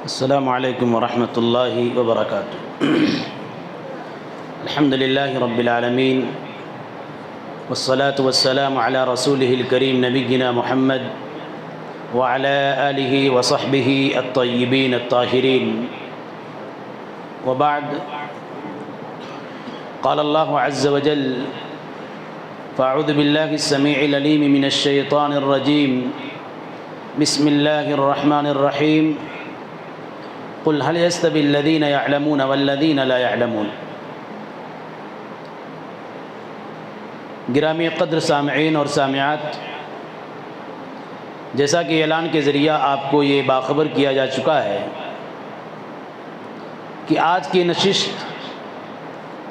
السلام علیکم ورحمۃ اللہ وبرکاتہ۔ الحمد للہ رب العالمین والصلاة والسلام علی رسولہ الکریم نبینا محمد وعلی آلہ وصحبہ الطیبین الطاہرین، وبعد، قال اللہ عز وجل: فاعوذ باللہ السمیع العلیم من الشیطان الرجیم، بسم اللہ الرحمن الرحیم، قل هل يستوي الذين يعلمون والذين لا يعلمون۔ گرامی قدر سامعین اور سامعات، جیسا کہ اعلان کے ذریعہ آپ کو یہ باخبر کیا جا چکا ہے کہ آج کی نشست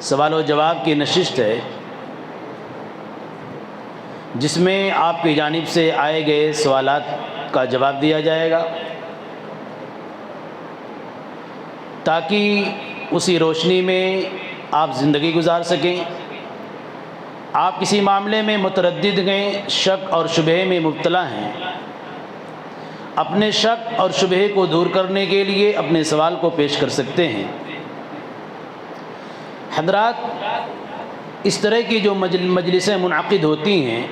سوال و جواب کی نشست ہے، جس میں آپ کی جانب سے آئے گئے سوالات کا جواب دیا جائے گا، تاکہ اسی روشنی میں آپ زندگی گزار سکیں۔ آپ کسی معاملے میں متردد ہیں، شک اور شبہے میں مبتلا ہیں، اپنے شک اور شبہے کو دور کرنے کے لیے اپنے سوال کو پیش کر سکتے ہیں۔ حضرات، اس طرح کی جو مجلسیں منعقد ہوتی ہیں،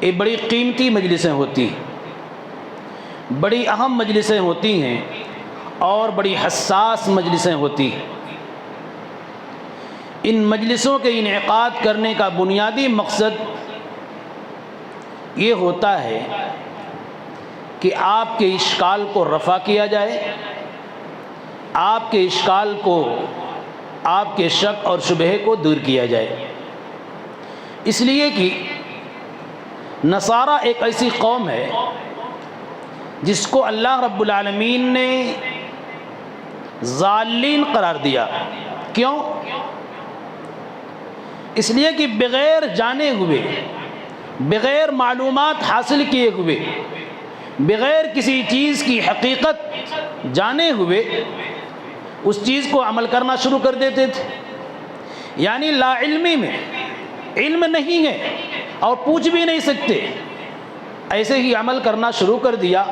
یہ بڑی قیمتی مجلسیں ہوتی ہیں، بڑی اہم مجلسیں ہوتی ہیں اور بڑی حساس مجلسیں ہوتی ہیں۔ ان مجلسوں کے انعقاد کرنے کا بنیادی مقصد یہ ہوتا ہے کہ آپ کے اشکال کو رفع کیا جائے، آپ کے اشکال کو، آپ کے شک اور شبہے کو دور کیا جائے۔ اس لیے کہ نصارہ ایک ایسی قوم ہے جس کو اللہ رب العالمین نے ضالین قرار دیا۔ کیوں؟ اس لیے کہ بغیر جانے ہوئے، بغیر معلومات حاصل کیے ہوئے، بغیر کسی چیز کی حقیقت جانے ہوئے اس چیز کو عمل کرنا شروع کر دیتے تھے۔ یعنی لا علمی میں علم نہیں ہے اور پوچھ بھی نہیں سکتے، ایسے ہی عمل کرنا شروع کر دیا،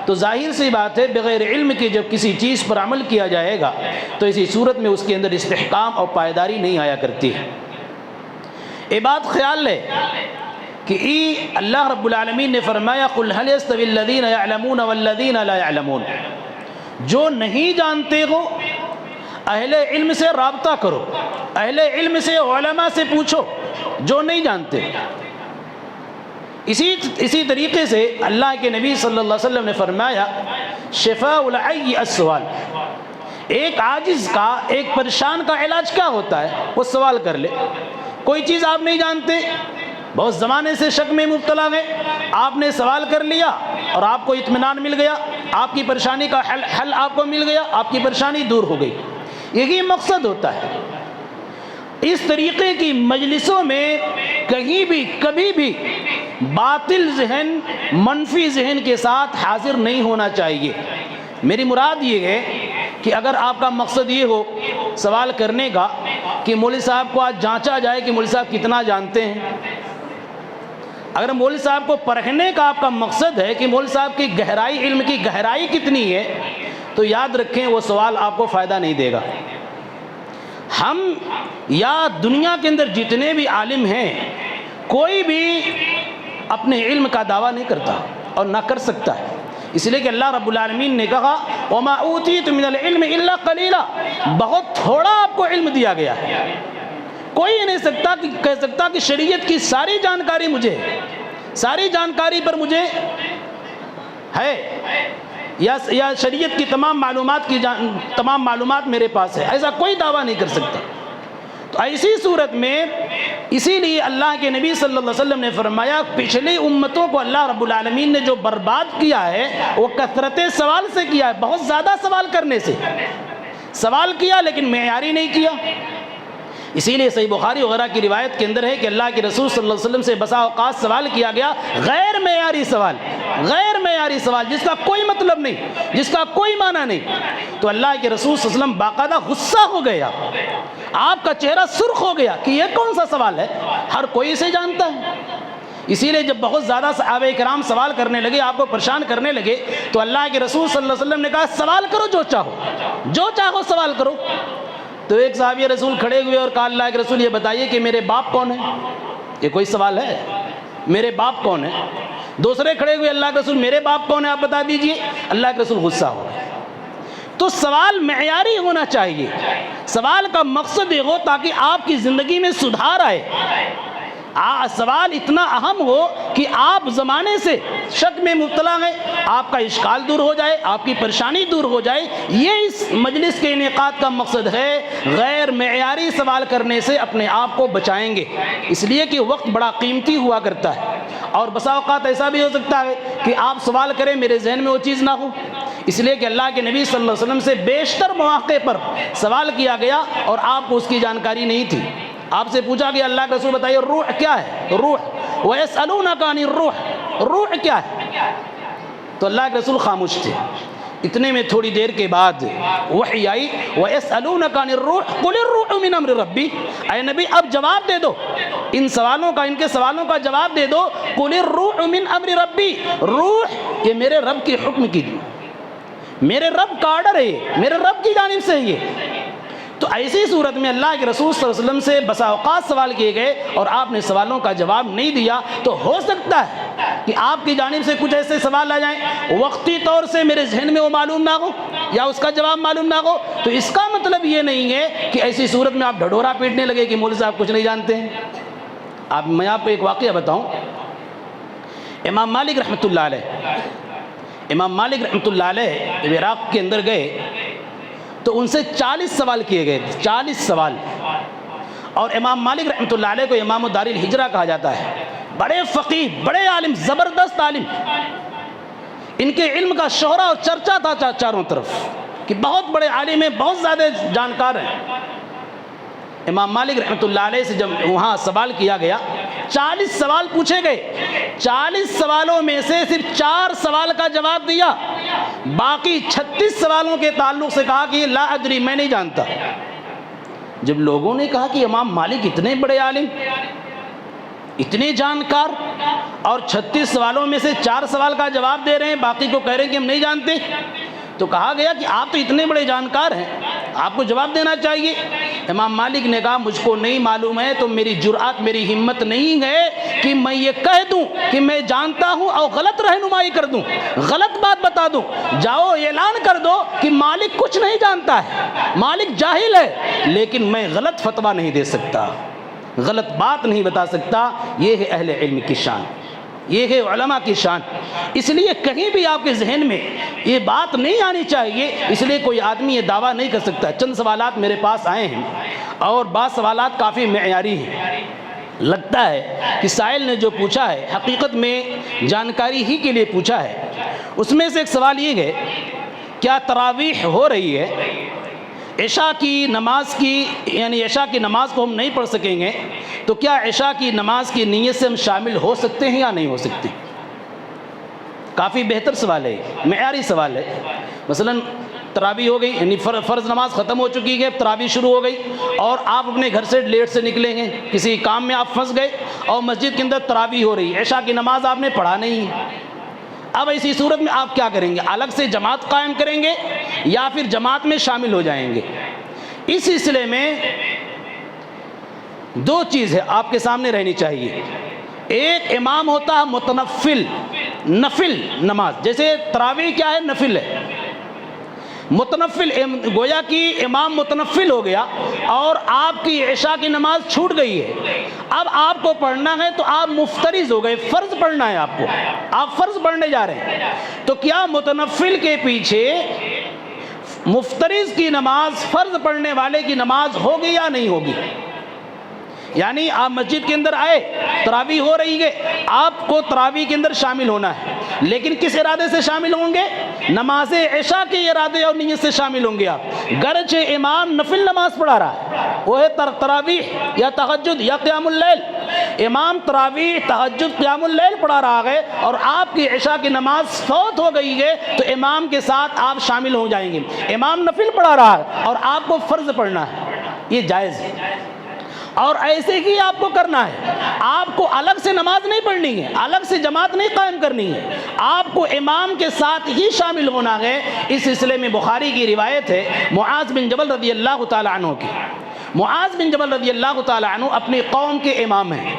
تو ظاہر سی بات ہے بغیر علم کے جب کسی چیز پر عمل کیا جائے گا تو اسی صورت میں اس کے اندر استحکام اور پائیداری نہیں آیا کرتی ہے۔ یہ بات خیال ہے کہ اللہ رب العالمین نے فرمایا: قل هل يستوي الذين يعلمون والذين لا يعلمون۔ جو نہیں جانتے ہو اہل علم سے رابطہ کرو، اہل علم سے، علماء سے پوچھو جو نہیں جانتے۔ اسی طریقے سے اللہ کے نبی صلی اللہ علیہ وسلم نے فرمایا: شفاء العی السؤال۔ ایک عاجز کا، ایک پریشان کا علاج کیا ہوتا ہے؟ وہ سوال کر لے۔ کوئی چیز آپ نہیں جانتے، بہت زمانے سے شک میں مبتلا ہیں، آپ نے سوال کر لیا اور آپ کو اطمینان مل گیا، آپ کی پریشانی کا حل آپ کو مل گیا، آپ کی پریشانی دور ہو گئی۔ یہی مقصد ہوتا ہے۔ اس طریقے کی مجلسوں میں کہیں بھی، کبھی بھی باطل ذہن، منفی ذہن کے ساتھ حاضر نہیں ہونا چاہیے۔ میری مراد یہ ہے کہ اگر آپ کا مقصد یہ ہو سوال کرنے کا کہ مولوی صاحب کو آج جانچا جائے کہ مولوی صاحب کتنا جانتے ہیں، اگر مولوی صاحب کو پرکھنے کا آپ کا مقصد ہے کہ مولوی صاحب کی گہرائی، علم کی گہرائی کتنی ہے، تو یاد رکھیں وہ سوال آپ کو فائدہ نہیں دے گا۔ ہم یا دنیا کے اندر جتنے بھی عالم ہیں، کوئی بھی اپنے علم کا دعویٰ نہیں کرتا اور نہ کر سکتا ہے، اس لیے کہ اللہ رب العالمین نے کہا: وَمَا أُوتِيتُم مِّنَ الْعِلْمِ إِلَّا قَلِيلًا۔ بہت تھوڑا آپ کو علم دیا گیا ہے۔ کوئی نہیں کہہ سکتا کہ شریعت کی ساری جانکاری مجھے ہے، ساری جانکاری پر مجھے ہے، یا شریعت کی تمام معلومات میرے پاس ہے، ایسا کوئی دعویٰ نہیں کر سکتا۔ تو ایسی صورت میں اسی لیے اللہ کے نبی صلی اللہ علیہ وسلم نے فرمایا: پچھلی امتوں کو اللہ رب العالمین نے جو برباد کیا ہے وہ کثرت سوال سے کیا ہے، بہت زیادہ سوال کرنے سے۔ سوال کیا لیکن معیاری نہیں کیا۔ اسی لیے صحیح بخاری وغیرہ کی روایت کے اندر ہے کہ اللہ کے رسول صلی اللہ علیہ وسلم سے بسا اوقات سوال کیا گیا، غیر معیاری سوال، غیر معیاری سوال، جس کا کوئی مطلب نہیں، جس کا کوئی معنی نہیں۔ تو اللہ کے رسول صلی اللہ علیہ وسلم باقاعدہ غصہ ہو گیا، آپ کا چہرہ سرخ ہو گیا کہ یہ کون سا سوال ہے، ہر کوئی اسے جانتا ہے۔ اسی لیے جب بہت زیادہ صحابہ کرام سوال کرنے لگے، آپ کو پریشان کرنے لگے، تو اللہ کے رسول صلی اللہ علیہ وسلم نے کہا سوال کرو جو چاہو سوال کرو۔ تو ایک صحابی رسول کھڑے ہوئے اور کہا اللہ کے رسول یہ بتائیے کہ میرے باپ کون ہیں؟ یہ کوئی سوال ہے؟ میرے باپ کون ہیں؟ دوسرے کھڑے ہوئے اللہ کے رسول میرے باپ کون ہیں آپ بتا دیجئے۔ اللہ کے رسول غصہ ہو گئے۔ تو سوال معیاری ہونا چاہیے، سوال کا مقصد یہ ہو تاکہ آپ کی زندگی میں سدھار آئے، سوال اتنا اہم ہو کہ آپ زمانے سے شک میں مبتلا ہیں، آپ کا اشکال دور ہو جائے، آپ کی پریشانی دور ہو جائے۔ یہ اس مجلس کے انعقاد کا مقصد ہے۔ غیر معیاری سوال کرنے سے اپنے آپ کو بچائیں گے، اس لیے کہ وقت بڑا قیمتی ہوا کرتا ہے، اور بسا اوقات ایسا بھی ہو سکتا ہے کہ آپ سوال کریں میرے ذہن میں وہ چیز نہ ہو، اس لیے کہ اللہ کے نبی صلی اللہ علیہ وسلم سے بیشتر مواقع پر سوال کیا گیا اور آپ کو اس کی جانکاری نہیں تھی۔ آپ سے پوچھا گیا اللہ کے رسول بتائیے روح کیا ہے؟ روح وَيَسْأَلُونَكَ عَنِ الرُّوحِ، روح کیا ہے؟ تو اللہ کے رسول خاموش تھے۔ اتنے میں تھوڑی دیر کے بعد وحی آئی وَيَسْأَلُونَكَ عَنِ الرُّوحِ قُلِ الرُّوحُ مِنْ أَمْرِ رَبِّي، اے نبی اب جواب دے دو ان کے سوالوں کا جواب دے دو۔ قُلِ الرُّوحُ مِنْ أَمْرِ رَبِّي، روح یہ میرے رب کے حکم کی، میرے رب کا آرڈر ہے، میرے رب کی جانب سے یہ۔ تو ایسی صورت میں اللہ کے رسول صلی اللہ علیہ وسلم سے بسا اوقات سوال کیے گئے اور آپ نے سوالوں کا جواب نہیں دیا، تو ہو سکتا ہے کہ آپ کی جانب سے کچھ ایسے سوال آ جائیں وقتی طور سے میرے ذہن میں وہ معلوم نہ ہو یا اس کا جواب معلوم نہ ہو، تو اس کا مطلب یہ نہیں ہے کہ ایسی صورت میں آپ ڈھڈورا پیٹنے لگے کہ مولوی صاحب کچھ نہیں جانتے ہیں۔ میں آپ کو ایک واقعہ بتاؤں۔ امام مالک رحمۃ اللہ علیہ عراق کے اندر گئے تو ان سے 40 سوال کیے گئے، 40 سوال، اور امام مالک رحمۃ اللہ علیہ کو امام دار الہجرہ کہا جاتا ہے۔ بڑے فقیہ، بڑے عالم، زبردست عالم، ان کے علم کا شہرہ اور چرچا تھا چاروں طرف کہ بہت بڑے عالم ہیں، بہت زیادہ جانکار ہیں۔ امام مالک رحمۃ اللہ علیہ سے جب وہاں سوال کیا گیا، 40 سوال پوچھے گئے، 40 سوالوں میں سے صرف 4 سوال کا جواب دیا، باقی 36 سوالوں کے تعلق سے کہا کہ یہ لا ادری، میں نہیں جانتا۔ جب لوگوں نے کہا کہ امام مالک اتنے بڑے عالم، اتنے جانکار، اور 36 سوالوں میں سے 4 سوال کا جواب دے رہے ہیں، باقی کو کہہ رہے ہیں کہ ہم نہیں جانتے، تو کہا گیا کہ آپ تو اتنے بڑے جانکار ہیں، آپ کو جواب دینا چاہیے۔ امام مالک نے کہا مجھ کو نہیں معلوم ہے تو میری جرأت، میری ہمت نہیں ہے کہ میں یہ کہہ دوں کہ میں جانتا ہوں اور غلط رہنمائی کر دوں، غلط بات بتا دوں۔ جاؤ اعلان کر دو کہ مالک کچھ نہیں جانتا ہے، مالک جاہل ہے، لیکن میں غلط فتویٰ نہیں دے سکتا، غلط بات نہیں بتا سکتا۔ یہ ہے اہل علم کی شان، یہ ہے علماء کی شان۔ اس لیے کہیں بھی آپ کے ذہن میں یہ بات نہیں آنی چاہیے، اس لیے کوئی آدمی یہ دعویٰ نہیں کر سکتا۔ چند سوالات میرے پاس آئے ہیں اور بعض سوالات کافی معیاری ہیں۔ لگتا ہے کہ سائل نے جو پوچھا ہے حقیقت میں جانکاری ہی کے لیے پوچھا ہے۔ اس میں سے ایک سوال یہ ہے، کیا تراویح ہو رہی ہے؟ عشاء کی نماز کی، یعنی عشاء کی نماز کو ہم نہیں پڑھ سکیں گے، تو کیا عشاء کی نماز کی نیت سے ہم شامل ہو سکتے ہیں یا نہیں ہو سکتے؟ کافی بہتر سوال ہے، معیاری سوال ہے۔ مثلا تراویح ہو گئی، یعنی فرض نماز ختم ہو چکی ہے، تراویح شروع ہو گئی، اور آپ اپنے گھر سے لیٹ سے نکلیں گے، کسی کام میں آپ پھنس گئے اور مسجد کے اندر تراویح ہو رہی ہے، عشاء کی نماز آپ نے پڑھا نہیں ہے۔ اب ایسی صورت میں آپ کیا کریں گے؟ الگ سے جماعت قائم کریں گے یا پھر جماعت میں شامل ہو جائیں گے؟ اس سلسلے میں 2 چیزیں آپ کے سامنے رہنی چاہیے۔ ایک امام ہوتا ہے متنفل، نفل نماز، جیسے تراویح کیا ہے؟ نفل ہے۔ متنفل گویا کہ امام متنفل ہو گیا اور آپ کی عشاء کی نماز چھوٹ گئی ہے، اب آپ کو پڑھنا ہے تو آپ مفترض ہو گئے، فرض پڑھنا ہے آپ کو، آپ فرض پڑھنے جا رہے ہیں، تو کیا متنفل کے پیچھے مفترض کی نماز، فرض پڑھنے والے کی نماز ہوگی یا نہیں ہوگی؟ یعنی آپ مسجد کے اندر آئے، تراویح ہو رہی ہے، آپ کو تراویح کے اندر شامل ہونا ہے، لیکن کس ارادے سے شامل ہوں گے؟ نماز عشاء کے ارادے اور نیت سے شامل ہوں گے آپ۔ گرچہ امام نفل نماز پڑھا رہا ہے، وہ ہے تراویح یا تہجد یا قیام اللیل، امام تراویح، تہجد، قیام اللیل پڑھا رہا ہے اور آپ کی عشاء کی نماز فوت ہو گئی ہے، تو امام کے ساتھ آپ شامل ہو جائیں گے۔ امام نفل پڑھا رہا ہے اور آپ کو فرض پڑھنا ہے، یہ جائز ہے۔ اور ایسے ہی آپ کو کرنا ہے. آپ کو الگ سے نماز نہیں پڑھنی ہے, الگ سے جماعت نہیں قائم کرنی ہے, آپ کو امام کے ساتھ ہی شامل ہونا ہے. اس سلسلے میں بخاری کی روایت ہے معاذ بن جبل رضی اللہ تعالی عنہ کی. معاذ بن جبل رضی اللہ تعالی عنہ اپنی قوم کے امام ہیں.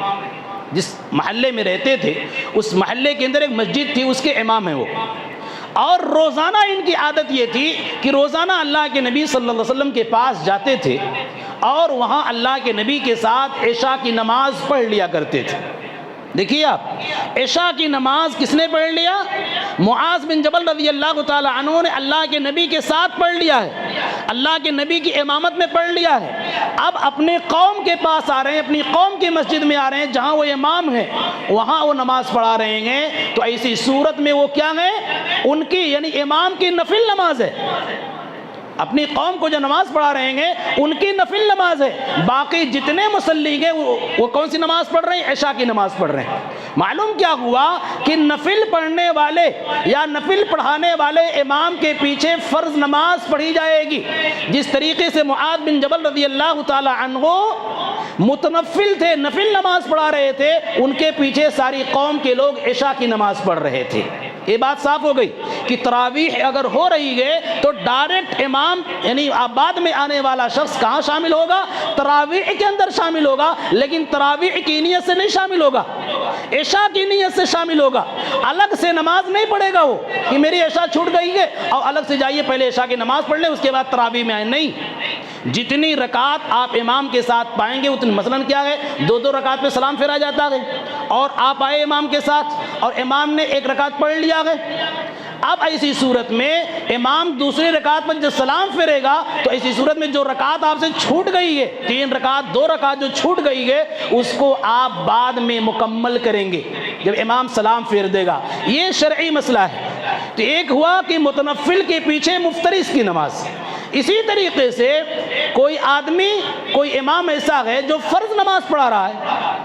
جس محلے میں رہتے تھے اس محلے کے اندر ایک مسجد تھی, اس کے امام ہیں وہ. اور روزانہ ان کی عادت یہ تھی کہ روزانہ اللہ کے نبی صلی اللہ علیہ وسلم کے پاس جاتے تھے اور وہاں اللہ کے نبی کے ساتھ عشاء کی نماز پڑھ لیا کرتے تھے. دیکھیے آپ, عشاء کی نماز کس نے پڑھ لیا؟ معاذ بن جبل رضی اللہ تعالی عنہ نے اللہ کے نبی کے ساتھ پڑھ لیا ہے, اللہ کے نبی کی امامت میں پڑھ لیا ہے. اب اپنے قوم کے پاس آ رہے ہیں, اپنی قوم کی مسجد میں آ رہے ہیں جہاں وہ امام ہیں, وہاں وہ نماز پڑھا رہے ہیں. تو ایسی صورت میں وہ کیا ہے؟ ان کی یعنی امام کی نفل نماز ہے. اپنی قوم کو جو نماز پڑھا رہے ہیں ان کی نفل نماز ہے. باقی جتنے مصلی ہیں وہ کون سی نماز پڑھ رہے ہیں؟ عشاء کی نماز پڑھ رہے ہیں. معلوم کیا ہوا کہ نفل پڑھنے والے یا نفل پڑھانے والے امام کے پیچھے فرض نماز پڑھی جائے گی. جس طریقے سے معاذ بن جبل رضی اللہ تعالی عنہ متنفل تھے, نفل نماز پڑھا رہے تھے, ان کے پیچھے ساری قوم کے لوگ عشاء کی نماز پڑھ رہے تھے. یہ بات صاف ہو گئی کہ تراویح اگر ہو رہی ہے تو ڈائریکٹ امام یعنی بعد میں آنے والا شخص کہاں شامل ہوگا؟ تراویح کے اندر شامل ہوگا, لیکن تراویح کی نیت سے نہیں شامل ہوگا, عشاء کی نیت سے شامل ہوگا. الگ سے نماز نہیں پڑھے گا وہ کہ میری عشاء چھوٹ گئی ہے اور الگ سے جائیے پہلے عشاء کی نماز پڑھ لیں اس کے بعد تراویح میں آئیں. نہیں, جتنی رکعت آپ امام کے ساتھ پائیں گے اتنی, مثلاً کیا ہے 2 رکعت پہ سلام پھیرا جاتا ہے اور آپ آئے امام کے ساتھ اور امام نے 1 رکعت پڑھ لیا ہے. اب ایسی صورت میں امام دوسری رکعت پر جب سلام پھیرے گا تو ایسی صورت میں جو رکعت آپ سے چھوٹ گئی ہے, 3 رکعت 2 رکعت جو چھوٹ گئی ہے, اس کو آپ بعد میں مکمل کریں گے جب امام سلام پھیر دے گا. یہ شرعی مسئلہ ہے. تو ایک ہوا کہ متنفل کے پیچھے مفترض کی نماز. اسی طریقے سے کوئی آدمی, کوئی امام ایسا ہے جو فرض نماز پڑھا رہا ہے,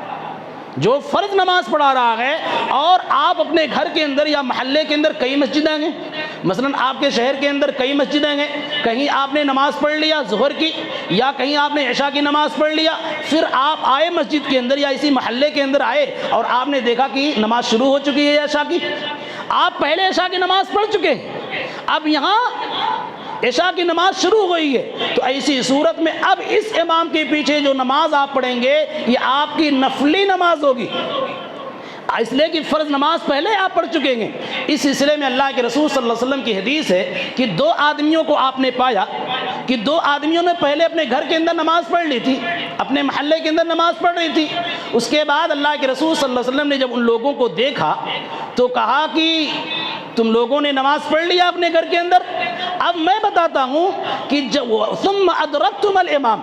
جو فرض نماز پڑھا رہا ہے, اور آپ اپنے گھر کے اندر یا محلے کے اندر کئی مسجدیں ہیں, مثلا آپ کے شہر کے اندر کئی مسجدیں ہیں, کہیں آپ نے نماز پڑھ لیا ظہر کی یا کہیں آپ نے عشاء کی نماز پڑھ لیا, پھر آپ آئے مسجد کے اندر یا اسی محلے کے اندر آئے اور آپ نے دیکھا کہ نماز شروع ہو چکی ہے عشاء کی. آپ پہلے عشاء کی نماز پڑھ چکے ہیں, اب یہاں عشاء کی نماز شروع ہوئی ہے, تو ایسی صورت میں اب اس امام کے پیچھے جو نماز آپ پڑھیں گے یہ آپ کی نفلی نماز ہوگی, اس لیے کہ فرض نماز پہلے آپ پڑھ چکے ہیں. اس سلسلے میں اللہ کے رسول صلی اللہ علیہ وسلم کی حدیث ہے کہ 2 آدمیوں کو آپ نے پایا کہ 2 آدمیوں نے پہلے اپنے گھر کے اندر نماز پڑھ لی تھی, اپنے محلے کے اندر نماز پڑھ رہی تھی. اس کے بعد اللہ کے رسول صلی اللہ علیہ وسلم نے جب ان لوگوں کو دیکھا تو کہا کہ تم لوگوں نے نماز پڑھ لیا اپنے گھر کے اندر. اب میں بتاتا ہوں کہ ثم ادرکتم الامام,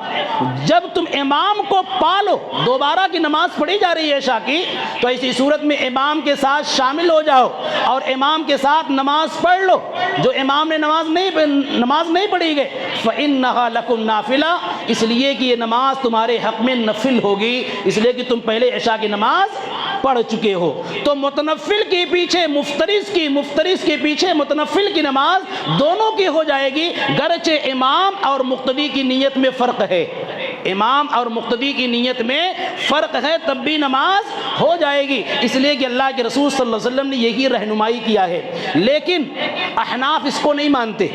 جب تم امام کو پالو, دوبارہ کی نماز پڑھی جا رہی ہے عشاء کی, تو ایسی صورت میں امام کے ساتھ شامل ہو جاؤ اور امام کے ساتھ نماز پڑھ لو. جو امام نے نماز نہیں پڑھی گئے فإنها لکم نافلہ, اس لیے کہ یہ نماز تمہارے حق میں نفل ہوگی, اس لیے کہ تم پہلے عشاء کی نماز پڑھ چکے ہو. تو متنفل کے پیچھے مفترض کی, مفترض کے پیچھے متنفل کی نماز دونوں کی ہو جائے گی, گرچہ امام اور مقتدی کی نیت میں فرق ہے, امام اور مقتدی کی نیت میں فرق ہے, تب بھی نماز ہو جائے گی. اس لیے کہ اللہ کے رسول صلی اللہ علیہ وسلم نے یہی رہنمائی کیا ہے. لیکن احناف اس کو نہیں مانتے.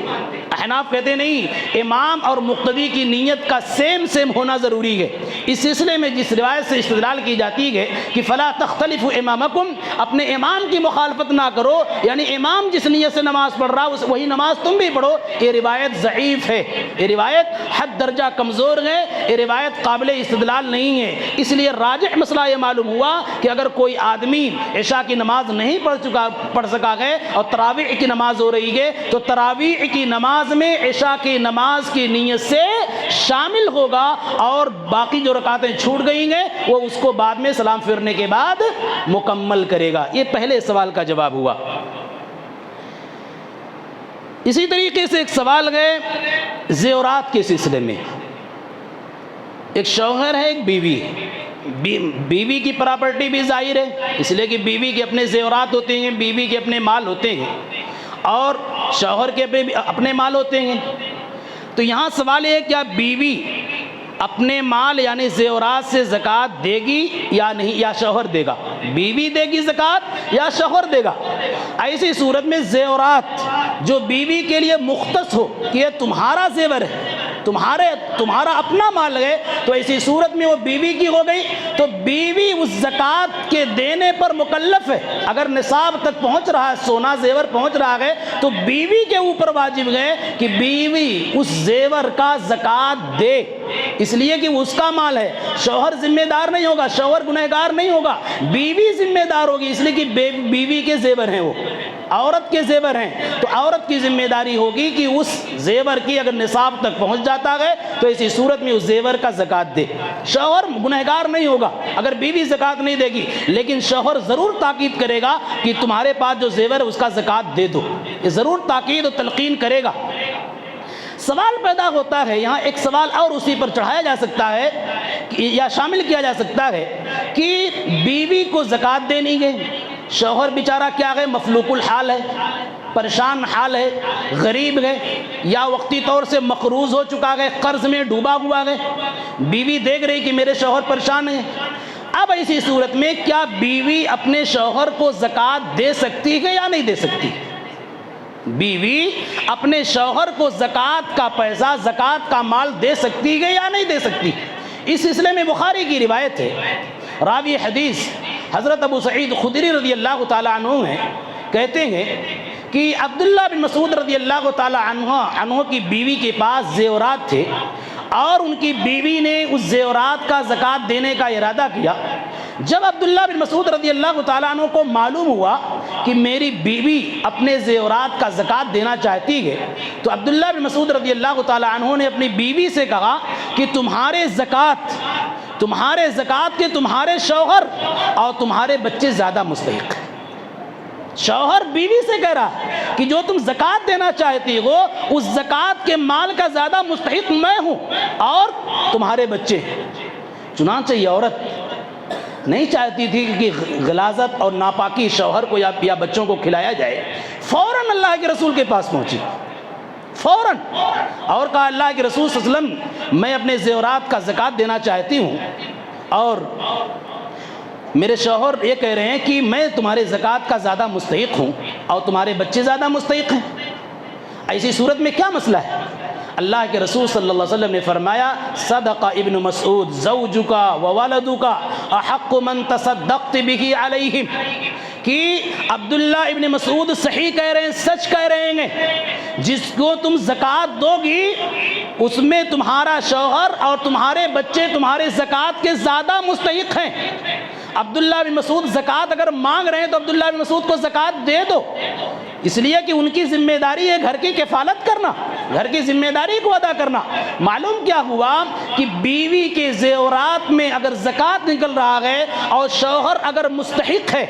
احناف کہتے نہیں, امام اور مقتدی کی نیت کا سیم ہونا ضروری ہے. اس سلسلے میں جس روایت سے استدلال کی جاتی ہے کہ فلا تختلفوا امامکم, اپنے امام کی مخالفت نہ کرو, یعنی امام جس نیت سے نماز پڑھ رہا وہی نماز تم بھی پڑھو, یہ روایت ضعیف ہے, یہ روایت حد درجہ کمزور ہے, یہ روایت قابل استدلال نہیں ہے. اس لیے راجح مسئلہ یہ معلوم ہوا کہ اگر کوئی آدمی عشاء کی نماز نہیں پڑھ سکا ہے اور تراویح کی نماز ہو رہی ہے, تو تراویح کی نماز میں عشاء کی نماز کی نیت سے شامل ہوگا, اور باقی جو رکعتیں چھوٹ گئی ہیں وہ اس کو بعد میں سلام پھیرنے کے بعد مکمل کرے گا. یہ پہلے سوال کا جواب ہوا. اسی طریقے سے ایک سوال ہے زیورات کے سلسلے میں. ایک شوہر ہے, ایک بیوی ہے. بیوی کی پراپرٹی بھی ظاہر ہے, اس لیے کہ بیوی کے اپنے زیورات ہوتے ہیں, بیوی کے اپنے مال ہوتے ہیں, اور شوہر کے اپنے مال ہوتے ہیں. تو یہاں سوال ہے کیا بیوی اپنے مال یعنی زیورات سے زکوٰۃ دے گی یا نہیں، یا شوہر دے گا؟ بیوی دے گی زکوٰۃ یا شوہر دے گا؟ ایسی صورت میں زیورات جو بیوی کے لیے مختص ہو کہ یہ تمہارا زیور ہے، تمہارا اپنا مال ہے، تو ایسی صورت میں وہ بیوی کی ہو گئی، تو بیوی اس زکوٰۃ کے دینے پر مکلف ہے۔ اگر نصاب تک پہنچ رہا ہے، سونا زیور پہنچ رہا ہے، تو بیوی کے اوپر واجب ہے کہ بیوی اس زیور کا زکوٰۃ دے، اس لیے کہ وہ اس کا مال ہے۔ شوہر ذمہ دار نہیں ہوگا، شوہر گنہگار نہیں ہوگا، بیوی ذمہ دار ہوگی، اس لیے کہ بیوی کے زیور ہیں، وہ عورت کے زیور ہیں، تو عورت کی ذمہ داری ہوگی کہ اس زیور کی اگر نصاب تک پہنچ جاتا ہے تو اسی صورت میں اس زیور کا زکوٰۃ دے۔ شوہر گنہگار نہیں ہوگا اگر بیوی زکوٰۃ نہیں دے گی، لیکن شوہر ضرور تاکید کرے گا کہ تمہارے پاس جو زیور ہے اس کا زکوٰۃ دے دو، یہ ضرور تاکید و تلقین کرے گا۔ سوال پیدا ہوتا ہے یہاں، ایک سوال اور اسی پر چڑھایا جا سکتا ہے یا شامل کیا جا سکتا ہے کہ بیوی کو زکوٰۃ دینی ہے، شوہر بیچارہ کیا ہے، مفلوق الحال ہے، پریشان حال ہے، غریب ہے، یا وقتی طور سے مقروض ہو چکا ہے، قرض میں ڈوبا ہوا ہے، بیوی دیکھ رہی کہ میرے شوہر پریشان ہے۔ اب ایسی صورت میں کیا بیوی اپنے شوہر کو زکوٰۃ دے سکتی ہے یا نہیں دے سکتی؟ بیوی اپنے شوہر کو زکوٰۃ کا پیسہ، زکوٰۃ کا مال دے سکتی ہے یا نہیں دے سکتی؟ اس سلسلے میں بخاری کی روایت ہے، راوی حدیث حضرت ابو سعید خدری رضی اللہ تعالیٰ عنہ ہیں، کہتے ہیں کہ عبداللہ بن مسعود رضی اللہ تعالیٰ عنہ کی بیوی کے پاس زیورات تھے، اور ان کی بیوی نے اس زیورات کا زکوٰۃ دینے کا ارادہ کیا۔ جب عبداللہ بن مسعود رضی اللہ تعالیٰ عنہ کو معلوم ہوا کہ میری بیوی اپنے زیورات کا زکوٰۃ دینا چاہتی ہے، تو عبداللہ بن مسعود رضی اللہ تعالیٰ عنہ نے اپنی بیوی سے کہا کہ تمہارے زکوٰۃ کے تمہارے شوہر اور تمہارے بچے زیادہ مستحق ہیں۔ شوہر بیوی سے کہہ رہا ہے کہ جو تم زکوٰۃ دینا چاہتی ہو اس زکوٰۃ کے مال کا زیادہ مستحق میں ہوں اور تمہارے بچے۔ چنانچہ یہ عورت نہیں چاہتی تھی کہ غلاظت اور ناپاکی شوہر کو یا بچوں کو کھلایا جائے، فوراً اللہ کے رسول کے پاس پہنچی، فوراً، اور کہا اللہ کے رسول صلی اللہ علیہ وسلم میں اپنے زیورات کا زکوٰۃ دینا چاہتی ہوں، اور میرے شوہر یہ کہہ رہے ہیں کہ میں تمہارے زکوٰۃ کا زیادہ مستحق ہوں اور تمہارے بچے زیادہ مستحق ہیں۔ ایسی صورت میں کیا مسئلہ ہے؟ اللہ کے رسول صلی اللہ علیہ وسلم نے فرمایا صدق ابن مسعود زوجک وولدک احق من تصدقت به علیہم، کہ عبداللہ ابن مسعود صحیح کہہ رہے ہیں، سچ کہہ رہے ہیں، جس کو تم زکوٰۃ دو گی اس میں تمہارا شوہر اور تمہارے بچے تمہارے زکوٰۃ کے زیادہ مستحق ہیں۔ عبداللہ بن مسعود زکوٰۃ اگر مانگ رہے ہیں تو عبداللہ بن مسعود کو زکوٰۃ دے دو، اس لیے کہ ان کی ذمہ داری ہے گھر کی کفالت کرنا، گھر کی ذمہ داری کو ادا کرنا۔ معلوم کیا ہوا کہ بیوی کے زیورات میں اگر زکوٰۃ نکل رہا ہے اور شوہر اگر مستحق ہے،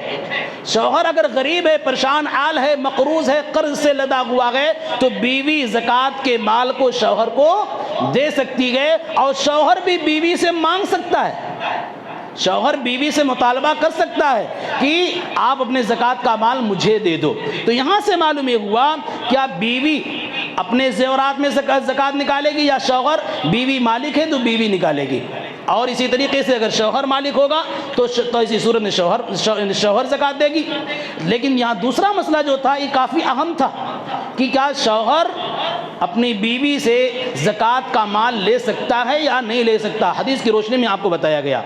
شوہر اگر غریب ہے، پریشان حال ہے، مقروض ہے، قرض سے لدا ہوا ہے، تو بیوی زکوٰۃ کے مال کو شوہر کو دے سکتی ہے، اور شوہر بھی بیوی سے مانگ سکتا ہے، شوہر بیوی سے مطالبہ کر سکتا ہے کہ آپ اپنے زکوٰۃ کا مال مجھے دے دو۔ تو یہاں سے معلوم یہ ہوا کیا بیوی اپنے زیورات میں زکوٰۃ نکالے گی یا شوہر؟ بیوی مالک ہے تو بیوی نکالے گی، اور اسی طریقے سے اگر شوہر مالک ہوگا تو اسی صورت میں شوہر زکوٰۃ دے گی۔ لیکن یہاں دوسرا مسئلہ جو تھا یہ کافی اہم تھا کہ کیا شوہر اپنی بیوی سے زکوٰۃ کا مال لے سکتا ہے یا نہیں لے سکتا؟ حدیث کی روشنی میں آپ کو بتایا گیا۔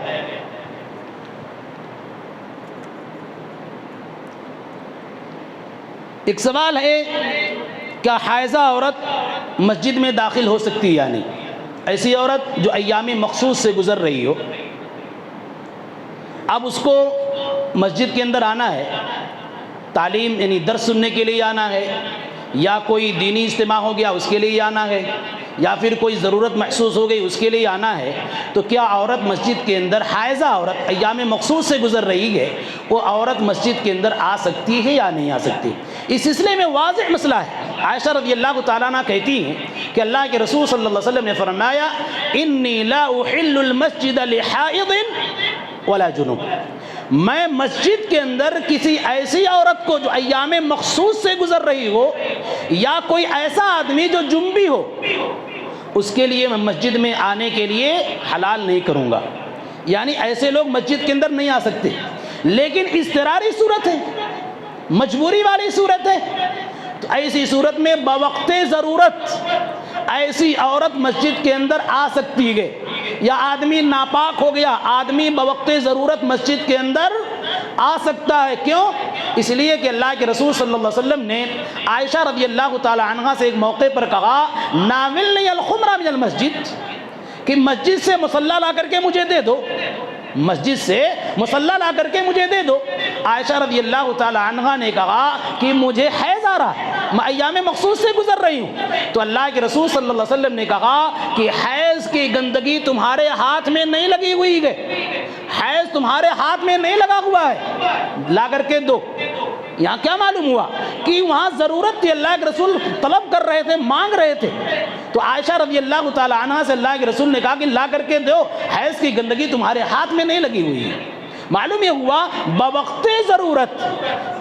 ایک سوال ہے کیا حائضہ عورت مسجد میں داخل ہو سکتی ہے یا نہیں؟ ایسی عورت جو ایام مخصوص سے گزر رہی ہو، اب اس کو مسجد کے اندر آنا ہے، تعلیم یعنی درس سننے کے لیے آنا ہے، یا کوئی دینی اجتماع ہو گیا اس کے لیے آنا ہے، یا پھر کوئی ضرورت محسوس ہو گئی اس کے لیے آنا ہے، تو کیا عورت مسجد کے اندر، حائضہ عورت ایام مخصوص سے گزر رہی ہے، وہ عورت مسجد کے اندر آ سکتی ہے یا نہیں آ سکتی؟ اس سلسلے میں واضح مسئلہ ہے۔ عائشہ رضی اللہ تعالیٰ عنہ کہتی ہیں کہ اللہ کے رسول صلی اللہ علیہ وسلم نے فرمایا انی لا احل المسجد لحائض ولا جنوب، میں مسجد کے اندر کسی ایسی عورت کو جو ایام مخصوص سے گزر رہی ہو، یا کوئی ایسا آدمی جو جنبی ہو، اس کے لیے میں مسجد میں آنے کے لیے حلال نہیں کروں گا، یعنی ایسے لوگ مسجد کے اندر نہیں آ سکتے۔ لیکن اضطراری صورت ہے، مجبوری والی صورت ہے، تو ایسی صورت میں بوقت ضرورت ایسی عورت مسجد کے اندر آ سکتی ہے، یا آدمی ناپاک ہو گیا، آدمی بوقت ضرورت مسجد کے اندر آ سکتا ہے۔ کیوں؟ اس لیے کہ اللہ کے رسول صلی اللہ علیہ وسلم نے عائشہ رضی اللہ تعالی عنہا سے ایک موقع پر کہا، ناولنی الخمر من المسجد، کہ مسجد سے مصلی لا کر کے مجھے دے دو، مسجد سے مصلی لا کر کے مجھے دے دو۔ عائشہ رضی اللہ تعالی عنہا نے کہا کہ مجھے حیض آ رہا ہے، میں ایام مخصوص سے گزر رہی ہوں۔ تو اللہ کے رسول صلی اللہ علیہ وسلم نے کہا کہ حیض کی گندگی تمہارے ہاتھ میں نہیں لگی ہوئی ہے، حیض تمہارے ہاتھ میں نہیں لگا ہوا ہے، لا کر کے دو۔ یہاں کیا معلوم ہوا کہ وہاں ضرورت تھی، اللہ کے رسول طلب کر رہے تھے، مانگ رہے تھے۔ تو عائشہ رضی اللہ تعالی عنہا سے اللہ کے رسول نے کہا کہ لا کر کے دو، حیض کی گندگی تمہارے ہاتھ میں نہیں لگی ہوئی ہے۔ معلوم یہ ہوا بوقت ضرورت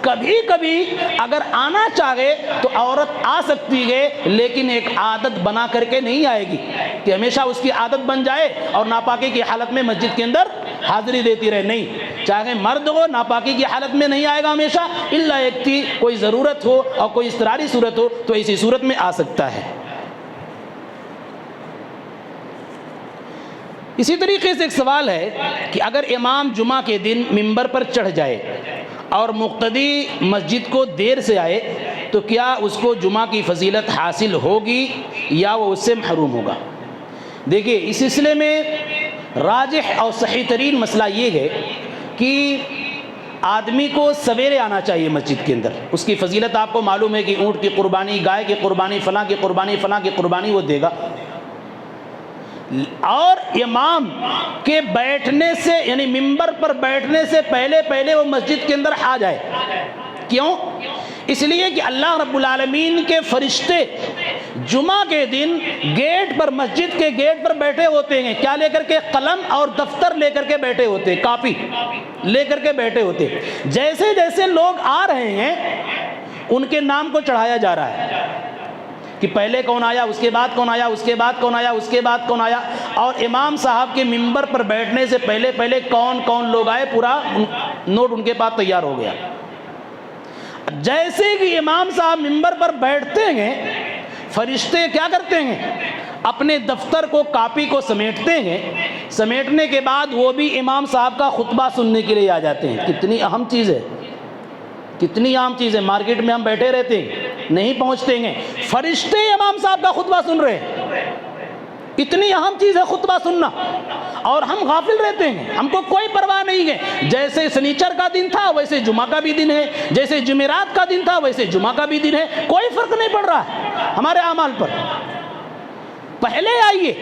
کبھی کبھی اگر آنا چاہے تو عورت آ سکتی ہے، لیکن ایک عادت بنا کر کے نہیں آئے گی کہ ہمیشہ اس کی عادت بن جائے اور ناپاکی کی حالت میں مسجد کے اندر حاضری دیتی رہے۔ نہیں، چاہے مرد ہو ناپاکی کی حالت میں نہیں آئے گا ہمیشہ، الا ایک تھی کوئی ضرورت ہو اور کوئی اضطراری صورت ہو تو ایسی صورت میں آ سکتا ہے۔ اسی طریقے سے ایک سوال ہے کہ اگر امام جمعہ کے دن ممبر پر چڑھ جائے اور مقتدی مسجد کو دیر سے آئے تو کیا اس کو جمعہ کی فضیلت حاصل ہوگی یا وہ اس سے محروم ہوگا؟ دیکھیے، اس سلسلے میں راجح اور صحیح ترین مسئلہ یہ ہے کہ آدمی کو سویرے آنا چاہیے مسجد کے اندر۔ اس کی فضیلت آپ کو معلوم ہے کہ اونٹ کی قربانی، گائے کی قربانی، فلاں کی قربانی، فلاں کی قربانی وہ دے گا۔ اور امام کے بیٹھنے سے یعنی ممبر پر بیٹھنے سے پہلے وہ مسجد کے اندر آ جائے۔ کیوں؟ اس لیے کہ اللہ رب العالمین کے فرشتے جمعہ کے دن گیٹ پر، مسجد کے گیٹ پر بیٹھے ہوتے ہیں، کیا لے کر کے؟ قلم اور دفتر لے کر کے بیٹھے ہوتے، کاپی لے کر کے بیٹھے ہوتے۔ جیسے جیسے لوگ آ رہے ہیں ان کے نام کو چڑھایا جا رہا ہے کہ پہلے کون آیا، اس کے بعد کون آیا، اس کے بعد کون آیا، اس کے بعد کون آیا، اور امام صاحب کے ممبر پر بیٹھنے سے پہلے کون کون لوگ آئے پورا نوٹ ان کے پاس تیار ہو گیا۔ جیسے کہ امام صاحب ممبر پر بیٹھتے ہیں، فرشتے کیا کرتے ہیں؟ اپنے دفتر کو، کاپی کو سمیٹتے ہیں، سمیٹنے کے بعد وہ بھی امام صاحب کا خطبہ سننے کے لیے آ جاتے ہیں۔ کتنی اہم چیز ہے، کتنی عام چیز ہے۔ مارکیٹ میں ہم بیٹھے رہتے ہیں، نہیں پہنچتے ہیں، فرشتے امام صاحب کا خطبہ سن رہے ہیں۔ اتنی اہم چیز ہے خطبہ سننا، اور ہم غافل رہتے ہیں، ہم کو کوئی پرواہ نہیں ہے۔ جیسے سنیچر کا دن تھا ویسے جمعہ کا بھی دن ہے، جیسے جمعرات کا دن تھا ویسے جمعہ کا بھی دن ہے، کوئی فرق نہیں پڑ رہا ہے ہمارے اعمال پر۔ پہلے آئیے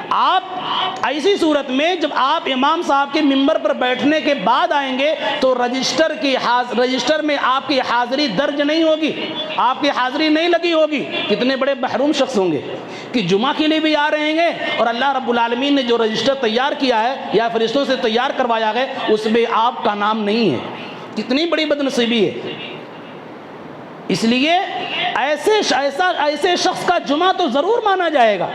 آپ۔ ایسی صورت میں جب آپ امام صاحب کے ممبر پر بیٹھنے کے بعد آئیں گے تو رجسٹر میں آپ کی حاضری درج نہیں ہوگی، آپ کی حاضری نہیں لگی ہوگی۔ کتنے بڑے محروم شخص ہوں گے کہ جمعہ کے لیے بھی آ رہے ہیں اور اللہ رب العالمین نے جو رجسٹر تیار کیا ہے یا فرشتوں سے تیار کروایا ہے اس میں آپ کا نام نہیں ہے۔ کتنی بڑی بدنصیبی ہے۔ اس لیے ایسے شخص کا جمعہ تو ضرور مانا جائے گا،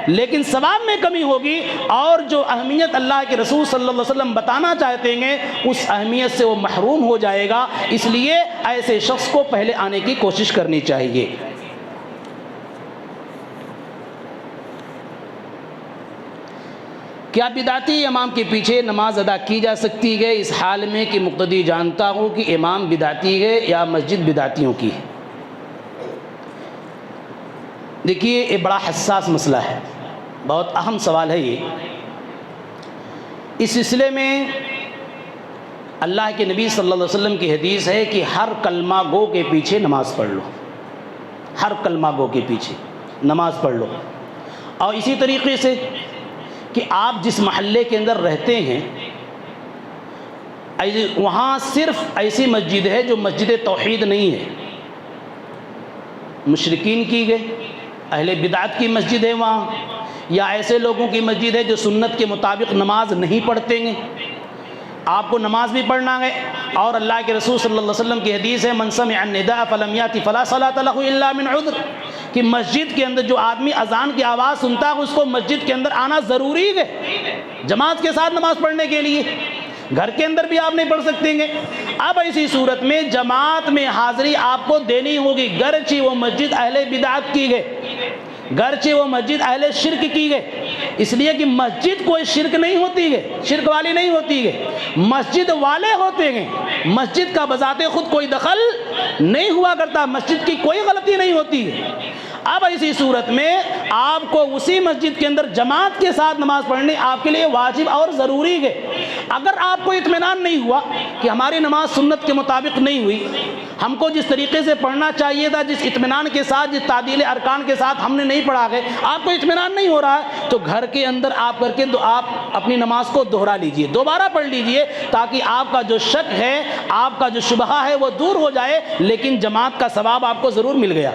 لیکن ثواب میں کمی ہوگی، اور جو اہمیت اللہ کے رسول صلی اللہ علیہ وسلم بتانا چاہتے ہیں اس اہمیت سے وہ محروم ہو جائے گا۔ اس لیے ایسے شخص کو پہلے آنے کی کوشش کرنی چاہیے۔ کیا بدعتی امام کے پیچھے نماز ادا کی جا سکتی ہے اس حال میں کہ مقتدی جانتا ہوں کہ امام بدعتی ہے یا مسجد بدعتیوں کی ہے؟ دیکھیے، یہ بڑا حساس مسئلہ ہے، بہت اہم سوال ہے یہ۔ اس سلسلے میں اللہ کے نبی صلی اللہ علیہ وسلم کی حدیث ہے کہ ہر کلمہ گو کے پیچھے نماز پڑھ لو، ہر کلمہ گو کے پیچھے نماز پڑھ لو۔ اور اسی طریقے سے کہ آپ جس محلے کے اندر رہتے ہیں وہاں صرف ایسی مسجد ہے جو مسجد توحید نہیں ہے، مشرکین کی ہے، اہل بدعت کی مسجد ہے وہاں، یا ایسے لوگوں کی مسجد ہے جو سنت کے مطابق نماز نہیں پڑھتے ہیں۔ آپ کو نماز بھی پڑھنا ہے، اور اللہ کے رسول صلی اللہ علیہ وسلم کی حدیث ہے من سمع النداء فلم یأت فلا صلاۃ له الا من عذر، کہ مسجد کے اندر جو آدمی اذان کی آواز سنتا ہے اس کو مسجد کے اندر آنا ضروری ہے جماعت کے ساتھ نماز پڑھنے کے لیے. گھر کے اندر بھی آپ نہیں پڑھ سکتے گے. اب ایسی صورت میں جماعت میں حاضری آپ کو دینی ہوگی، گرچہ وہ مسجد اہل بدعت کی گئے، گرچہ وہ مسجد اہل شرک کی گئے. اس لیے کہ مسجد کوئی شرک نہیں ہوتی ہے، شرک والی نہیں ہوتی ہے، مسجد والے ہوتے ہیں. مسجد کا بذات خود کوئی دخل نہیں ہوا کرتا، مسجد کی کوئی غلطی نہیں ہوتی ہے. اب ایسی صورت میں آپ کو اسی مسجد کے اندر جماعت کے ساتھ نماز پڑھنی آپ کے لیے واجب اور ضروری ہے. اگر آپ کو اطمینان نہیں ہوا کہ ہماری نماز سنت کے مطابق نہیں ہوئی، ہم کو جس طریقے سے پڑھنا چاہیے تھا، جس اطمینان کے ساتھ، جس تعدیل ارکان کے ساتھ ہم نے نہیں پڑھا ہے، آپ کو اطمینان نہیں ہو رہا ہے، تو گھر کے اندر آپ کر کے آپ اپنی نماز کو دوہرا لیجئے، دوبارہ پڑھ لیجئے، تاکہ آپ کا جو شک ہے، آپ کا جو شبہہ ہے وہ دور ہو جائے. لیکن جماعت کا ثواب آپ کو ضرور مل گیا.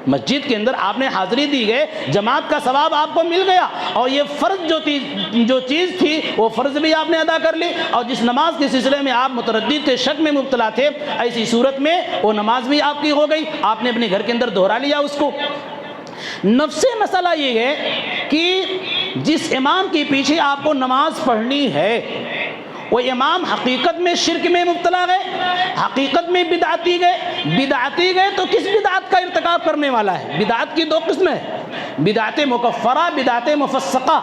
مسجد کے اندر آپ نے حاضری دی گئے، جماعت کا ثواب آپ کو مل گیا، اور یہ فرض جو چیز تھی وہ فرض بھی آپ نے ادا کر لی. اور جس نماز کے سلسلے میں آپ متردد تھے، شک میں مبتلا تھے، ایسی صورت میں وہ نماز بھی آپ کی ہو گئی، آپ نے اپنے گھر کے اندر دوہرا لیا اس کو. نفس مسئلہ یہ ہے کہ جس امام کے پیچھے آپ کو نماز پڑھنی ہے وہ امام حقیقت میں شرک میں مبتلا گئے، حقیقت میں بدعتی گئے تو کس بدعت کا ارتکاب کرنے والا ہے؟ بدعت کی دو قسمیں ہیں، بدعت مکفرہ، بدعت مفسقہ.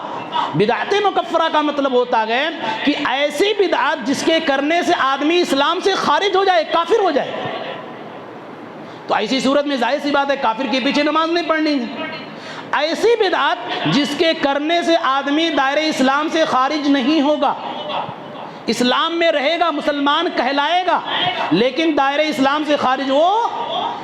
بدعت مکفرہ کا مطلب ہوتا ہے کہ ایسی بدعت جس کے کرنے سے آدمی اسلام سے خارج ہو جائے، کافر ہو جائے. تو ایسی صورت میں ظاہر سی بات ہے کافر کے پیچھے نماز نہیں پڑھنی ہے. ایسی بدعت جس کے کرنے سے آدمی دائرہ اسلام سے خارج نہیں ہوگا، اسلام میں رہے گا، مسلمان کہلائے گا، لیکن دائرہ اسلام سے خارج وہ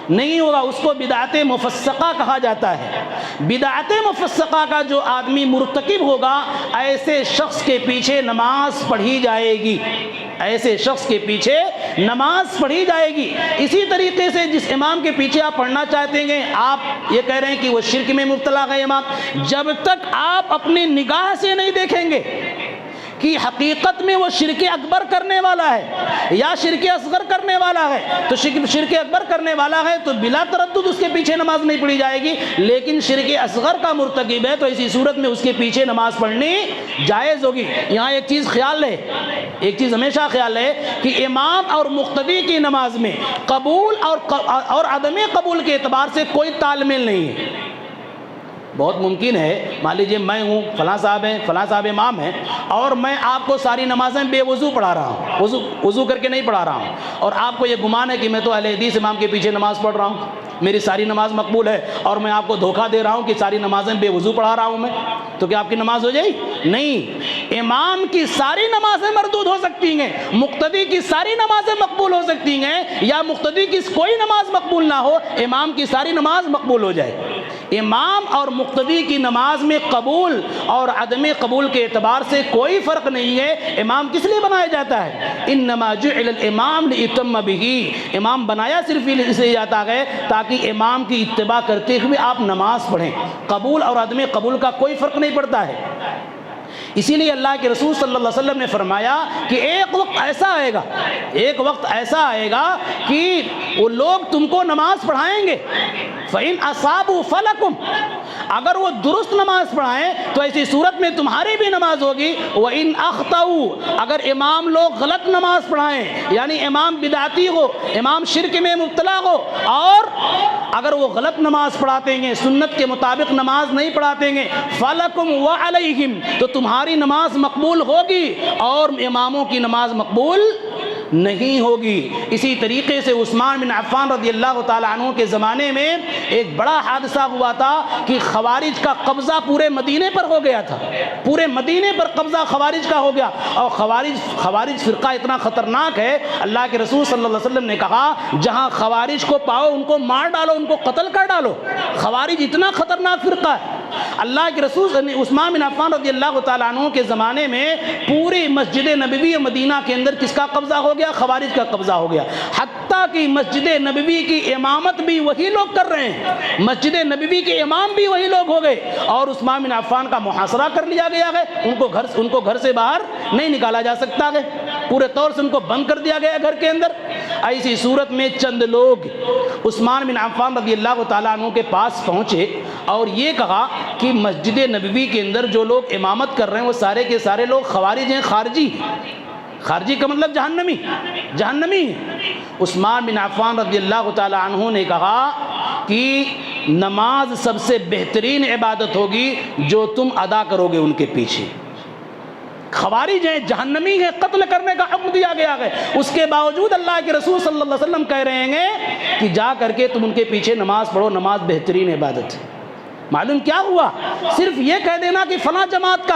نہیں ہوگا، اس کو بدعت مفسقہ کہا جاتا ہے. بدعت مفسقہ کا جو آدمی مرتکب ہوگا، ایسے شخص کے پیچھے نماز پڑھی جائے گی، ایسے شخص کے پیچھے نماز پڑھی جائے گی. اسی طریقے سے جس امام کے پیچھے آپ پڑھنا چاہتے ہیں، آپ یہ کہہ رہے ہیں کہ وہ شرک میں مبتلا ہے امام، جب تک آپ اپنی نگاہ سے نہیں دیکھیں گے کہ حقیقت میں وہ شرک اکبر کرنے والا ہے یا شرک اصغر کرنے والا ہے، تو شرک اکبر کرنے والا ہے تو بلا تردد اس کے پیچھے نماز نہیں پڑھی جائے گی. لیکن شرک اصغر کا مرتکب ہے تو اسی صورت میں اس کے پیچھے نماز پڑھنی جائز ہوگی. یہاں ایک چیز خیال ہے، ایک چیز ہمیشہ خیال ہے کہ امام اور مقتدی کی نماز میں قبول اور عدم قبول کے اعتبار سے کوئی تال میل نہیں ہے. بہت ممکن ہے مان لیجیے میں ہوں، فلاں صاحب ہیں، فلاں صاحب امام ہیں، اور میں آپ کو ساری نمازیں بے وضو پڑھا رہا ہوں، وضو کر کے نہیں پڑھا رہا ہوں، اور آپ کو یہ گمان ہے کہ میں تو اہل حدیث امام کے پیچھے نماز پڑھ رہا ہوں، میری ساری نماز مقبول ہے، اور میں آپ کو دھوکہ دے رہا ہوں کہ ساری نمازیں بے وضو پڑھا رہا ہوں میں، تو کیا آپ کی نماز ہو جائے؟ نہیں. امام کی ساری نمازیں مردود ہو سکتی ہیں، مقتدی کی ساری نمازیں مقبول ہو سکتی ہیں، یا مقتدی کی کوئی نماز مقبول نہ ہو، امام کی ساری نماز مقبول ہو جائے. امام اور مقتدی کی نماز میں قبول اور عدم قبول کے اعتبار سے کوئی فرق نہیں ہے. امام کس لیے بنایا جاتا ہے؟ انما جعل الامام لیتم بہ، امام بنایا صرف اس لیے جاتا ہے تاکہ امام کی اتباع کرتے ہوئے آپ نماز پڑھیں. قبول اور عدم قبول کا کوئی فرق نہیں پڑتا ہے. اسی لیے اللہ کے رسول صلی اللہ علیہ وسلم نے فرمایا کہ ایک وقت ایسا آئے گا کہ وہ لوگ تم کو نماز پڑھائیں گے، فَإِنْ أَصَابُوا فَلَكُمْ، اگر وہ درست نماز پڑھائیں تو ایسی صورت میں تمہاری بھی نماز ہوگی. وَإِنْ أَخْطَأُوا، اگر امام لوگ غلط نماز پڑھائیں، یعنی امام بدعتی ہو، امام شرک میں مبتلا ہو، اور اگر وہ غلط نماز پڑھاتے ہیں، سنت کے مطابق نماز نہیں پڑھاتے ہیں، فَلَكُمْ وَعَلَيْهِمْ، تو تمہاری نماز مقبول ہوگی اور اماموں کی نماز مقبول نہیں ہوگی. اسی طریقے سے عثمان بن عفان رضی اللہ تعالیٰ عنہ کے زمانے میں ایک بڑا حادثہ ہوا تھا کہ خوارج کا قبضہ پورے مدینے پر ہو گیا تھا، پورے مدینے پر قبضہ خوارج کا ہو گیا. اور خوارج فرقہ اتنا خطرناک ہے، اللہ کے رسول صلی اللہ علیہ وسلم نے کہا جہاں خوارج کو پاؤ ان کو مار ڈالو، ان کو قتل کر ڈالو. خوارج اتنا خطرناک فرقہ ہے. اللہ کے رسول عثمان بن عفان رضی اللہ تعالیٰ عنہ کے زمانے میں پوری مسجد نبوی مدینہ کے اندر کس کا قبضہ ہو گیا؟ خوارج کا قبضہ ہو گیا. حتیٰ کہ مسجد نبوی کی امامت بھی وہی لوگ کر رہے ہیں، مسجد نبوی کے امام بھی وہی لوگ ہو گئے، اور عثمان بن عفان کا محاصرہ کر لیا گیا ہے. ان کو گھر سے باہر نہیں نکالا جا سکتا ہے، پورے طور سے ان کو بند کر دیا گیا گھر کے اندر. ایسی صورت میں چند لوگ عثمان بن عفان رضی اللہ تعالیٰ عنہ کے پاس پہنچے اور یہ کہا کہ مسجد نبوی کے اندر جو لوگ امامت کر رہے ہیں وہ سارے کے سارے لوگ خوارج ہیں، خارجی کا مطلب جہنمی ہیں۔ عثمان بن عفان رضی اللہ تعالیٰ عنہ نے کہا کہ نماز سب سے بہترین عبادت ہوگی جو تم ادا کرو گے ان کے پیچھے۔ خوارج ہیں، جہنمی ہیں، قتل کرنے کا حکم دیا گیا ہے، اس کے باوجود اللہ کے رسول صلی اللہ علیہ وسلم کہہ رہے ہیں کہ جا کر کے تم ان کے پیچھے نماز پڑھو، نماز بہترین عبادت ہے۔ معلوم کیا ہوا؟ صرف یہ کہہ دینا کہ فلاں جماعت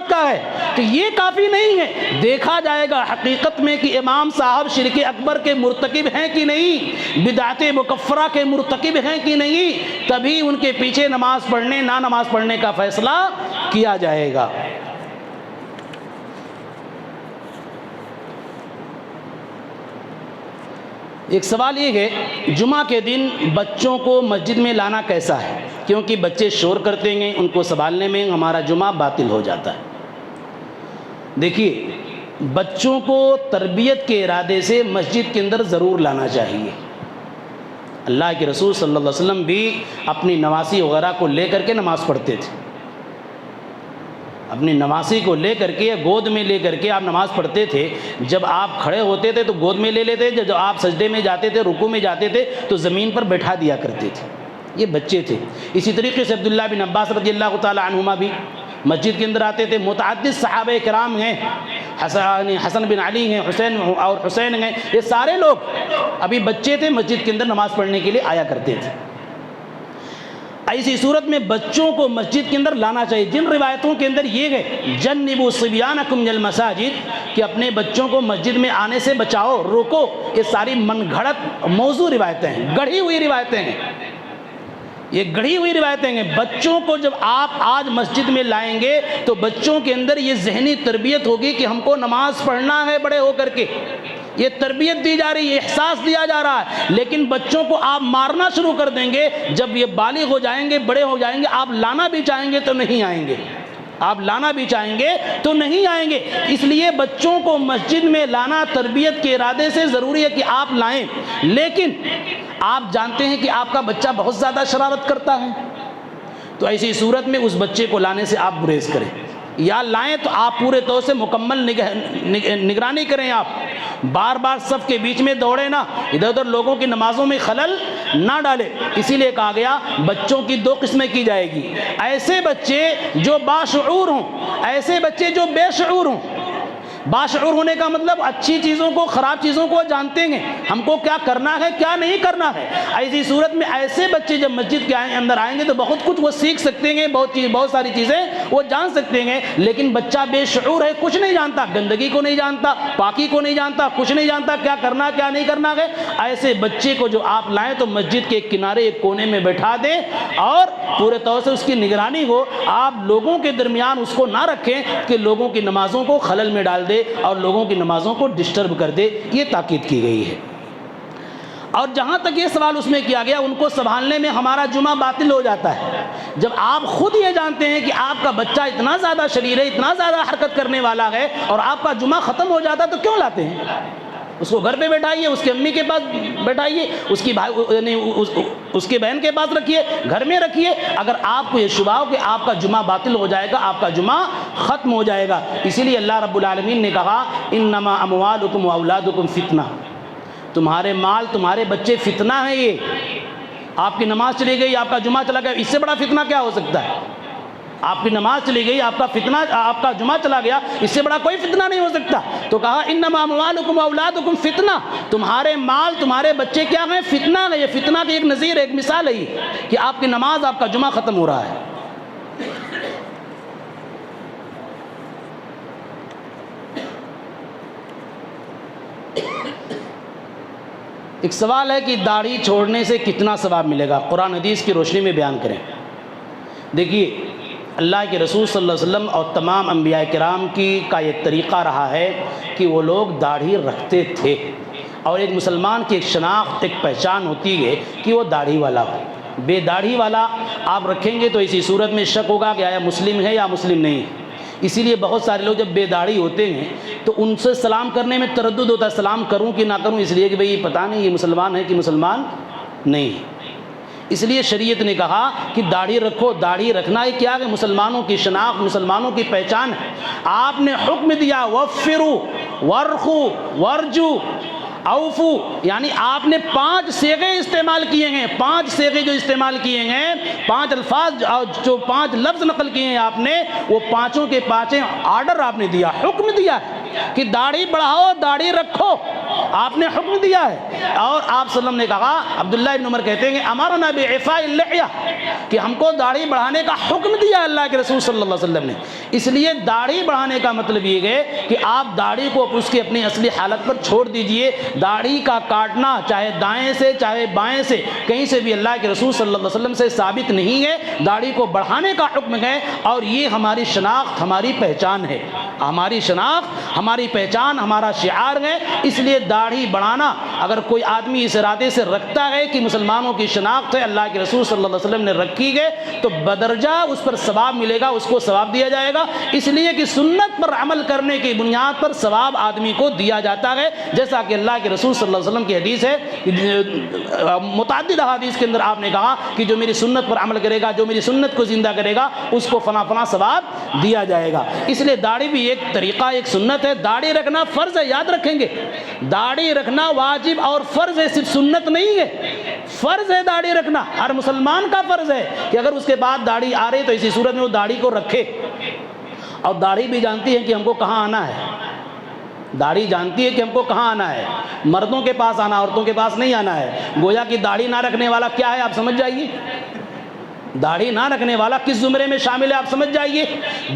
کا ہے تو یہ کافی نہیں ہے، دیکھا جائے گا حقیقت میں کہ امام صاحب شرک اکبر کے مرتکب ہیں کہ نہیں، بدعت مکفرہ کے مرتکب ہیں کہ نہیں، تبھی ان کے پیچھے نماز پڑھنے نہ نماز پڑھنے کا فیصلہ کیا جائے گا۔ ایک سوال یہ ہے، جمعہ کے دن بچوں کو مسجد میں لانا کیسا ہے؟ کیونکہ بچے شور کرتے ہیں، ان کو سنبھالنے میں ہمارا جمعہ باطل ہو جاتا ہے۔ دیکھیے، بچوں کو تربیت کے ارادے سے مسجد کے اندر ضرور لانا چاہیے۔ اللہ کے رسول صلی اللہ علیہ وسلم بھی اپنی نواسی وغیرہ کو لے کر کے نماز پڑھتے تھے، اپنی نواسی کو لے کر کے، گود میں لے کر کے آپ نماز پڑھتے تھے۔ جب آپ کھڑے ہوتے تھے تو گود میں لے لیتے، جب آپ سجدے میں جاتے تھے، رکوع میں جاتے تھے تو زمین پر بٹھا دیا کرتے تھے۔ یہ بچے تھے۔ اسی طریقے سے عبداللہ بن عباس رضی اللہ تعالی عنہما بھی مسجد کے اندر آتے تھے۔ متعدد صحابہ کرام ہیں، حسن بن علی ہیں، حسین ہیں، یہ سارے لوگ ابھی بچے تھے، مسجد کے اندر نماز پڑھنے کے لیے آیا کرتے تھے۔ ایسی صورت میں بچوں کو مسجد کے اندر لانا چاہیے۔ جن روایتوں کے اندر یہ ہے جنبوا صبیانکم من المساجد، کہ اپنے بچوں کو مسجد میں آنے سے بچاؤ، روکو، یہ ساری من گھڑت موضوع روایتیں ہیں، گڑھی ہوئی روایتیں ہیں، یہ گڑھی ہوئی روایتیں ہیں۔ بچوں کو جب آپ آج مسجد میں لائیں گے تو بچوں کے اندر یہ ذہنی تربیت ہوگی کہ ہم کو نماز پڑھنا ہے بڑے ہو کر کے، یہ تربیت دی جا رہی ہے، احساس دیا جا رہا ہے۔ لیکن بچوں کو آپ مارنا شروع کر دیں گے، جب یہ بالغ ہو جائیں گے، بڑے ہو جائیں گے، آپ لانا بھی چاہیں گے تو نہیں آئیں گے، آپ لانا بھی چاہیں گے تو نہیں آئیں گے۔ اس لیے بچوں کو مسجد میں لانا تربیت کے ارادے سے ضروری ہے کہ آپ لائیں۔ لیکن آپ جانتے ہیں کہ آپ کا بچہ بہت زیادہ شرارت کرتا ہے، تو ایسی صورت میں اس بچے کو لانے سے آپ گریز کریں، یا لائیں تو آپ پورے طور سے مکمل نگرانی کریں۔ آپ بار بار صف کے بیچ میں دوڑے نہ، ادھر ادھر لوگوں کی نمازوں میں خلل نہ ڈالے۔ اسی لیے کہا گیا بچوں کی دو قسمیں کی جائے گی، ایسے بچے جو باشعور ہوں، ایسے بچے جو بے شعور ہوں۔ باشعور ہونے کا مطلب اچھی چیزوں کو، خراب چیزوں کو جانتے ہیں، ہم کو کیا کرنا ہے کیا نہیں کرنا ہے۔ ایسی صورت میں ایسے بچے جب مسجد کے اندر آئیں گے تو بہت کچھ وہ سیکھ سکتے ہیں، بہت ساری چیزیں وہ جان سکتے ہیں۔ لیکن بچہ بے شعور ہے، کچھ نہیں جانتا، گندگی کو نہیں جانتا، پاکی کو نہیں جانتا، کچھ نہیں جانتا، کیا کرنا کیا نہیں کرنا ہے۔ ایسے بچے کو جو آپ لائیں تو مسجد کے کنارے ایک کونے میں بٹھا دیں اور پورے طور سے اس کی نگرانی ہو۔ آپ لوگوں کے درمیان اس کو نہ رکھیں کہ لوگوں کی نمازوں کو خلل میں ڈال دے اور لوگوں کی نمازوں کو ڈسٹرب کر دے، یہ تاکید کی گئی ہے۔ اور جہاں تک یہ سوال اس میں کیا گیا، ان کو سنبھالنے میں ہمارا جمعہ باطل ہو جاتا ہے۔ جب آپ خود یہ جانتے ہیں کہ آپ کا بچہ اتنا زیادہ شریر ہے، اتنا زیادہ حرکت کرنے والا ہے، اور آپ کا جمعہ ختم ہو جاتا ہے تو کیوں لاتے ہیں؟ اس کو گھر پہ بیٹھائیے، اس کی امی کے پاس بیٹھائیے، اس کی اس کے بہن کے پاس رکھیے، گھر میں رکھیے۔ اگر آپ کو یہ شبہ ہو کہ آپ کا جمعہ باطل ہو جائے گا، آپ کا جمعہ ختم ہو جائے گا۔ اسی لیے اللہ رب العالمین نے کہا انما اموالکم واولادکم فتنہ، تمہارے مال تمہارے بچے فتنہ ہیں۔ یہ آپ کی نماز چلی گئی، آپ کا جمعہ چلا گیا، اس سے بڑا فتنہ کیا ہو سکتا ہے؟ آپ کی نماز چلی گئی، آپ کا جمعہ چلا گیا، اس سے بڑا کوئی فتنہ نہیں ہو سکتا۔ تو کہا انما اموالکم واولادکم فتنہ، تمہارے مال تمہارے بچے کیا ہیں؟ فتنہ ہے۔ یہ فتنہ کی ایک نظیر، ایک مثال ہے کہ آپ کی نماز، آپ کا جمعہ ختم ہو رہا ہے۔ ایک سوال ہے کہ داڑھی چھوڑنے سے کتنا ثواب ملے گا؟ قرآن حدیث کی روشنی میں بیان کریں۔ دیکھیے، اللہ کے رسول صلی اللہ علیہ وسلم اور تمام انبیاء کرام کا یہ طریقہ رہا ہے کہ وہ لوگ داڑھی رکھتے تھے، اور ایک مسلمان کی ایک شناخت، ایک پہچان ہوتی ہے کہ وہ داڑھی والا ہو۔ بے داڑھی والا آپ رکھیں گے تو اسی صورت میں شک ہوگا کہ آیا مسلم ہے یا مسلم نہیں ہے۔ اسی لیے بہت سارے لوگ جب بے داڑھی ہوتے ہیں تو ان سے سلام کرنے میں تردد ہوتا ہے، سلام کروں کہ نہ کروں، اس لیے کہ بھئی پتہ نہیں یہ مسلمان ہے کہ مسلمان نہیں۔ اس لیے شریعت نے کہا کہ داڑھی رکھو۔ داڑھی رکھنا یہ کیا ہے؟ مسلمانوں کی شناخت، مسلمانوں کی پہچان ہے۔ آپ نے حکم دیا وفروا ورخوا ورجو اوفو، یعنی آپ نے 5 صیغے استعمال کیے ہیں۔ 5 صیغے جو استعمال کیے ہیں، 5 الفاظ جو 5 لفظ نقل کیے ہیں آپ نے، وہ پانچوں کے پانچیں آرڈر آپ نے دیا، حکم دیا ہے کہ داڑھی بڑھاؤ، داڑھی رکھو، آپ نے حکم دیا ہے۔ اور آپ صلی اللہ علیہ وسلم نے کہا، عبداللہ ابن عمر کہتے ہیں کہ امرنا بعفاء اللحیہ، کہ ہم کو داڑھی بڑھانے کا حکم دیا اللہ کے رسول صلی اللہ علیہ وسلم نے۔ اس لیے داڑھی بڑھانے کا مطلب یہ ہے کہ آپ داڑھی کو اس کی اپنی اصلی حالت پر چھوڑ دیجئے۔ داڑھی کا کاٹنا چاہے دائیں سے چاہے بائیں سے، کہیں سے بھی اللہ کے رسول صلی اللہ علیہ وسلم سے ثابت نہیں ہے۔ داڑھی کو بڑھانے کا حکم ہے، اور یہ ہماری شناخت، ہماری پہچان ہے، ہماری شناخت، ہماری پہچان، ہمارا شعار ہے۔ اس لیے داڑھی بڑھانا اگر کوئی آدمی اس ارادے سے رکھتا ہے کہ مسلمانوں کی شناخت ہے، اللہ کے رسول صلی اللہ علیہ وسلم نے رکھی ہے، تو بدرجہ اس پر ثواب ملے گا، اس کو ثواب دیا جائے گا۔ اس لیے کہ سنت پر عمل کرنے کی بنیاد پر ثواب آدمی کو دیا جاتا ہے، جیسا کہ اللہ کے رسول صلی اللہ علیہ وسلم کی حدیث ہے، متعدد احادیث کے اندر آپ نے کہا کہ جو میری سنت پر عمل کرے گا، جو میری سنت کو زندہ کرے گا، اس کو فنا فنا ثواب دیا جائے گا۔ اس لیے داڑھی بھی ایک طریقہ، ایک سنت ہے۔ داڑھی رکھنا فرض ہے، یاد رکھیں گے، داڑھی رکھنا واجب اور فرض ہے، صرف سنت نہیں ہے، فرض ہے داڑھی رکھنا، ہر مسلمان کا فرض ہے کہ اگر اس کے بعد داڑھی آ رہی تو اسی صورت میں وہ داڑھی کو رکھے۔ اور داڑھی بھی جانتی ہے کہ ہم کو کہاں آنا ہے، داڑھی جانتی ہے کہ ہم کو کہاں آنا ہے، مردوں کے پاس آنا، عورتوں کے پاس نہیں آنا ہے۔ گویا کہ داڑھی نہ رکھنے والا کیا ہے آپ سمجھ جائیے، داڑھی نہ رکھنے والا کس زمرے میں شامل ہے آپ سمجھ جائیے۔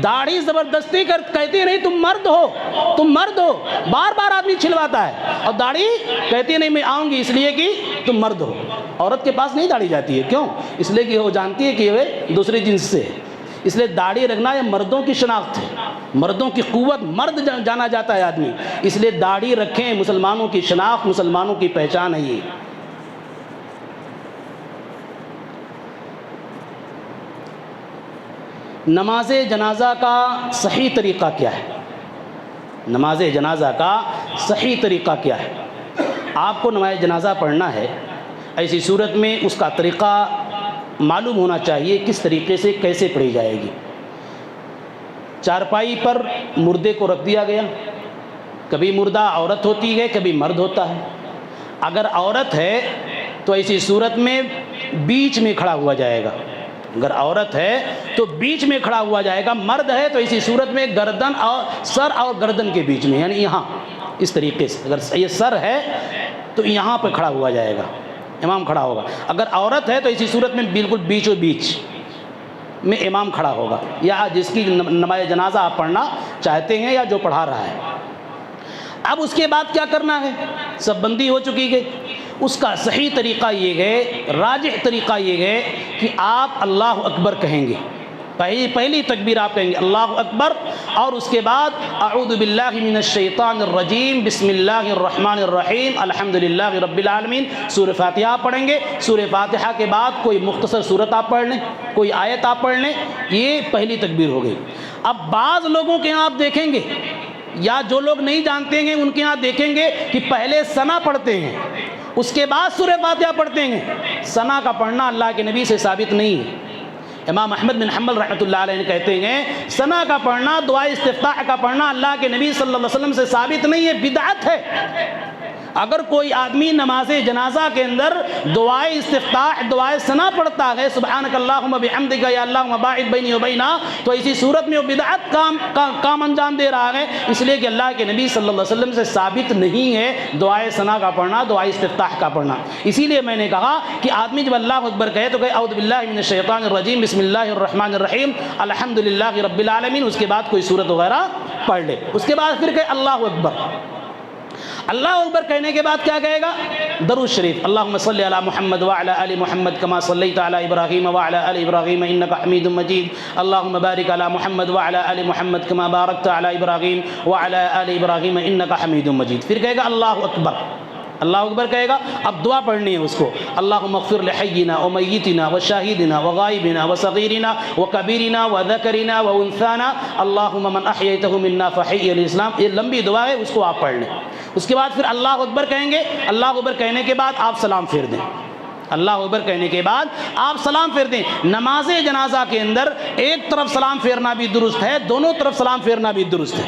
داڑھی زبردستی کہتی نہیں تم مرد ہو، تم مرد ہو، بار بار آدمی چھلواتا ہے، اور داڑھی کہتی نہیں میں آؤں گی اس لیے کہ تم مرد ہو۔ عورت کے پاس نہیں داڑھی جاتی ہے، کیوں؟ اس لیے کہ وہ جانتی ہے کہ وہ دوسری جنس سے ہے۔ اس لیے داڑھی رکھنا یہ مردوں کی شناخت ہے، مردوں کی قوت، مرد جانا جاتا ہے آدمی، اس لیے داڑھی رکھیں، مسلمانوں کی شناخت، مسلمانوں کی پہچان ہے یہ۔ نماز جنازہ کا صحیح طریقہ کیا ہے؟ نماز جنازہ کا صحیح طریقہ کیا ہے؟ آپ کو نماز جنازہ پڑھنا ہے، ایسی صورت میں اس کا طریقہ معلوم ہونا چاہیے، کس طریقے سے کیسے پڑھی جائے گی۔ چارپائی پر مردے کو رکھ دیا گیا، کبھی مردہ عورت ہوتی ہے، کبھی مرد ہوتا ہے۔ اگر عورت ہے تو ایسی صورت میں بیچ میں کھڑا ہوا جائے گا، اگر عورت ہے تو بیچ میں کھڑا ہوا جائے گا، مرد ہے تو اسی صورت میں گردن اور سر اور گردن کے بیچ میں، یعنی یہاں اس طریقے سے، اگر یہ سر ہے تو یہاں پہ کھڑا ہوا جائے گا، امام کھڑا ہوگا۔ اگر عورت ہے تو اسی صورت میں بالکل بیچ و بیچ میں امام کھڑا ہوگا، یا جس کی نماز جنازہ آپ پڑھنا چاہتے ہیں یا جو پڑھا رہا ہے۔ اب اس کے بعد کیا کرنا ہے؟ سب بندی ہو چکی ہے۔ اس کا صحیح طریقہ یہ ہے، راجح طریقہ یہ ہے کہ آپ اللہ اکبر کہیں گے، پہلی تکبیر آپ کہیں گے اللہ اکبر، اور اس کے بعد اعوذ باللہ من الشیطان الرجیم بسم اللہ الرحمن الرحیم الحمدللہ رب العالمین، سورہ فاتحہ پڑھیں گے۔ سورہ فاتحہ کے بعد کوئی مختصر سورت آپ پڑھ لیں، کوئی آیت آپ پڑھ لیں، یہ پہلی تکبیر ہو گئی۔ اب بعض لوگوں کے یہاں آپ دیکھیں گے، یا جو لوگ نہیں جانتے ہیں ان کے یہاں دیکھیں گے کہ پہلے ثنا پڑھتے ہیں، اس کے بعد سورہ فاتحہ پڑھتے ہیں۔ ثنا کا پڑھنا اللہ کے نبی سے ثابت نہیں ہے۔ امام احمد بن حنبل رحمۃ اللہ علیہ کہتے ہیں ثنا کا پڑھنا، دعائے استفتاح کا پڑھنا اللہ کے نبی صلی اللہ علیہ وسلم سے ثابت نہیں ہے، بدعت ہے۔ اگر کوئی آدمی نماز جنازہ کے اندر دعائے استفتاح، دعائے ثنا پڑھتا ہے سبحانک اللہم بحمدک یا اللہم باعد بینی و بینا، تو اسی صورت میں وہ بدعت کام انجام دے رہا ہے، اس لیے کہ اللہ کے نبی صلی اللہ علیہ وسلم سے ثابت نہیں ہے دعائے ثنا کا پڑھنا، دعائے استفتاح کا پڑھنا۔ اسی لیے میں نے کہا کہ آدمی جب اللہ اکبر کہے تو کہے اعوذ باللہ من الشیطان الرجیم بسم اللہ الرحمن الرحیم الحمدللہ رب العالمین، اس کے بعد کوئی سورت وغیرہ پڑھ لے، اس کے بعد پھر کہے اللہ اکبر۔ اللہ اکبر کہنے کے بعد کیا کہے گا؟ درود شریف، اللہم صلی علی محمد وعلی آل محمد کما صلیت علی ابراہیم وعلی آل ابراہیم انک حمید مجید، اللہم بارک علی محمد وعلی آل محمد کما بارکت علی ابراہیم وعلی آل ابراہیم انک حمید مجید۔ پھر کہے گا اللہ اکبر۔ اللہ اکبر کہے گا، اب دعا پڑھنی ہے اس کو، اللہم اغفر لحینا و میتنا و شاہدنا و غائبنا و صغیرنا و کبیرنا و ذکرنا و انثانا اللہم من احییتہ منا فحی الاسلام. یہ لمبی دعا ہے، اس کو آپ پڑھ لیں. اس کے بعد پھر اللہ اکبر کہیں گے. اللہ اکبر کہنے کے بعد آپ سلام پھیر دیں. اللہ اکبر کہنے کے بعد آپ سلام پھیر دیں. نماز جنازہ کے اندر ایک طرف سلام پھیرنا بھی درست ہے، دونوں طرف سلام پھیرنا بھی درست ہے.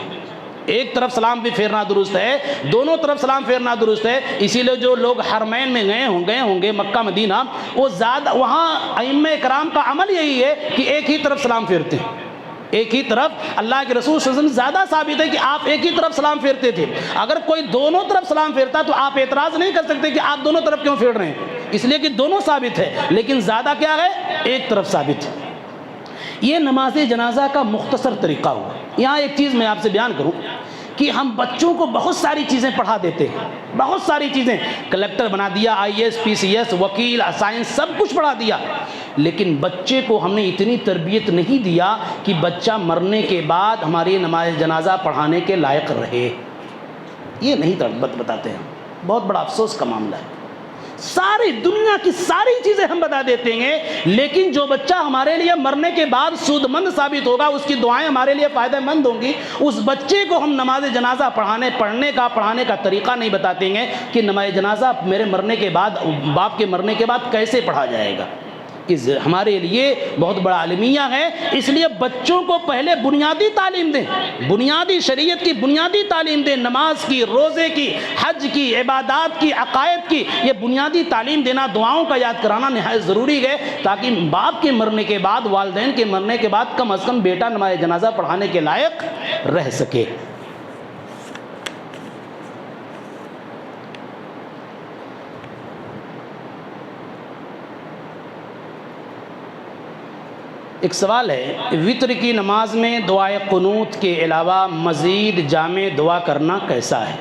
ایک طرف سلام بھی پھیرنا درست ہے، دونوں طرف سلام پھیرنا درست ہے. اسی لیے جو لوگ حرمین میں گئے ہوں گے مکہ مدینہ، وہ زیادہ وہاں ائمہ کرام کا عمل یہی ہے کہ ایک ہی طرف سلام پھیرتے ہیں. ایک ہی طرف. اللہ کے رسول صلی اللہ علیہ وسلم زیادہ ثابت ہے کہ آپ ایک ہی طرف سلام پھیرتے تھے. اگر کوئی دونوں طرف سلام پھیرتا تو آپ اعتراض نہیں کر سکتے کہ آپ دونوں طرف کیوں پھیر رہے ہیں، اس لیے کہ دونوں ثابت ہے، لیکن زیادہ کیا ہے، ایک طرف ثابت ہے. یہ نماز جنازہ کا مختصر طریقہ ہوا. یہاں ایک چیز میں آپ سے بیان کروں کہ ہم بچوں کو بہت ساری چیزیں پڑھا دیتے ہیں، بہت ساری چیزیں، کلیکٹر بنا دیا، IAS PCS وکیل سائنس سب کچھ پڑھا دیا، لیکن بچے کو ہم نے اتنی تربیت نہیں دیا کہ بچہ مرنے کے بعد ہماری نماز جنازہ پڑھانے کے لائق رہے. یہ نہیں بتاتے ہیں. بہت بڑا افسوس کا معاملہ ہے. ساری دنیا کی ساری چیزیں ہم بتا دیتے ہیں، لیکن جو بچہ ہمارے لیے مرنے کے بعد سود مند ثابت ہوگا، اس کی دعائیں ہمارے لیے فائدہ مند ہوں گی، اس بچے کو ہم نماز جنازہ پڑھانے کا طریقہ نہیں بتاتے ہیں کہ نماز جنازہ میرے مرنے کے بعد، باپ کے مرنے کے بعد کیسے پڑھا جائے گا. ہمارے لیے بہت بڑا المیہ ہے. اس لیے بچوں کو پہلے بنیادی تعلیم دیں، بنیادی شریعت کی بنیادی تعلیم دیں. نماز کی، روزے کی، حج کی، عبادات کی، عقائد کی، یہ بنیادی تعلیم دینا، دعاؤں کا یاد کرانا نہایت ضروری ہے، تاکہ باپ کے مرنے کے بعد، والدین کے مرنے کے بعد کم از کم بیٹا نماز جنازہ پڑھانے کے لائق رہ سکے. ایک سوال ہے، وتر کی نماز میں دعائے قنوت کے علاوہ مزید جامع دعا کرنا کیسا ہے؟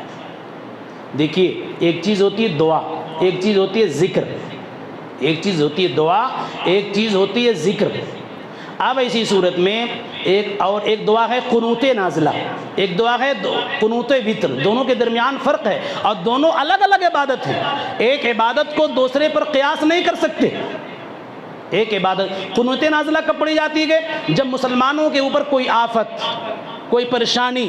دیکھیے، ایک چیز ہوتی ہے دعا، ایک چیز ہوتی ہے ذکر. ایک چیز ہوتی ہے دعا، ایک چیز ہوتی ہے ذکر. اب ایسی صورت میں ایک دعا ہے قنوت نازلہ، ایک دعا ہے قنوت وتر. دونوں کے درمیان فرق ہے اور دونوں الگ الگ عبادت ہیں. ایک عبادت کو دوسرے پر قیاس نہیں کر سکتے. ایک عبادت قنوت نازلہ کب پڑھی جاتی ہے؟ جب مسلمانوں کے اوپر کوئی آفت، کوئی پریشانی،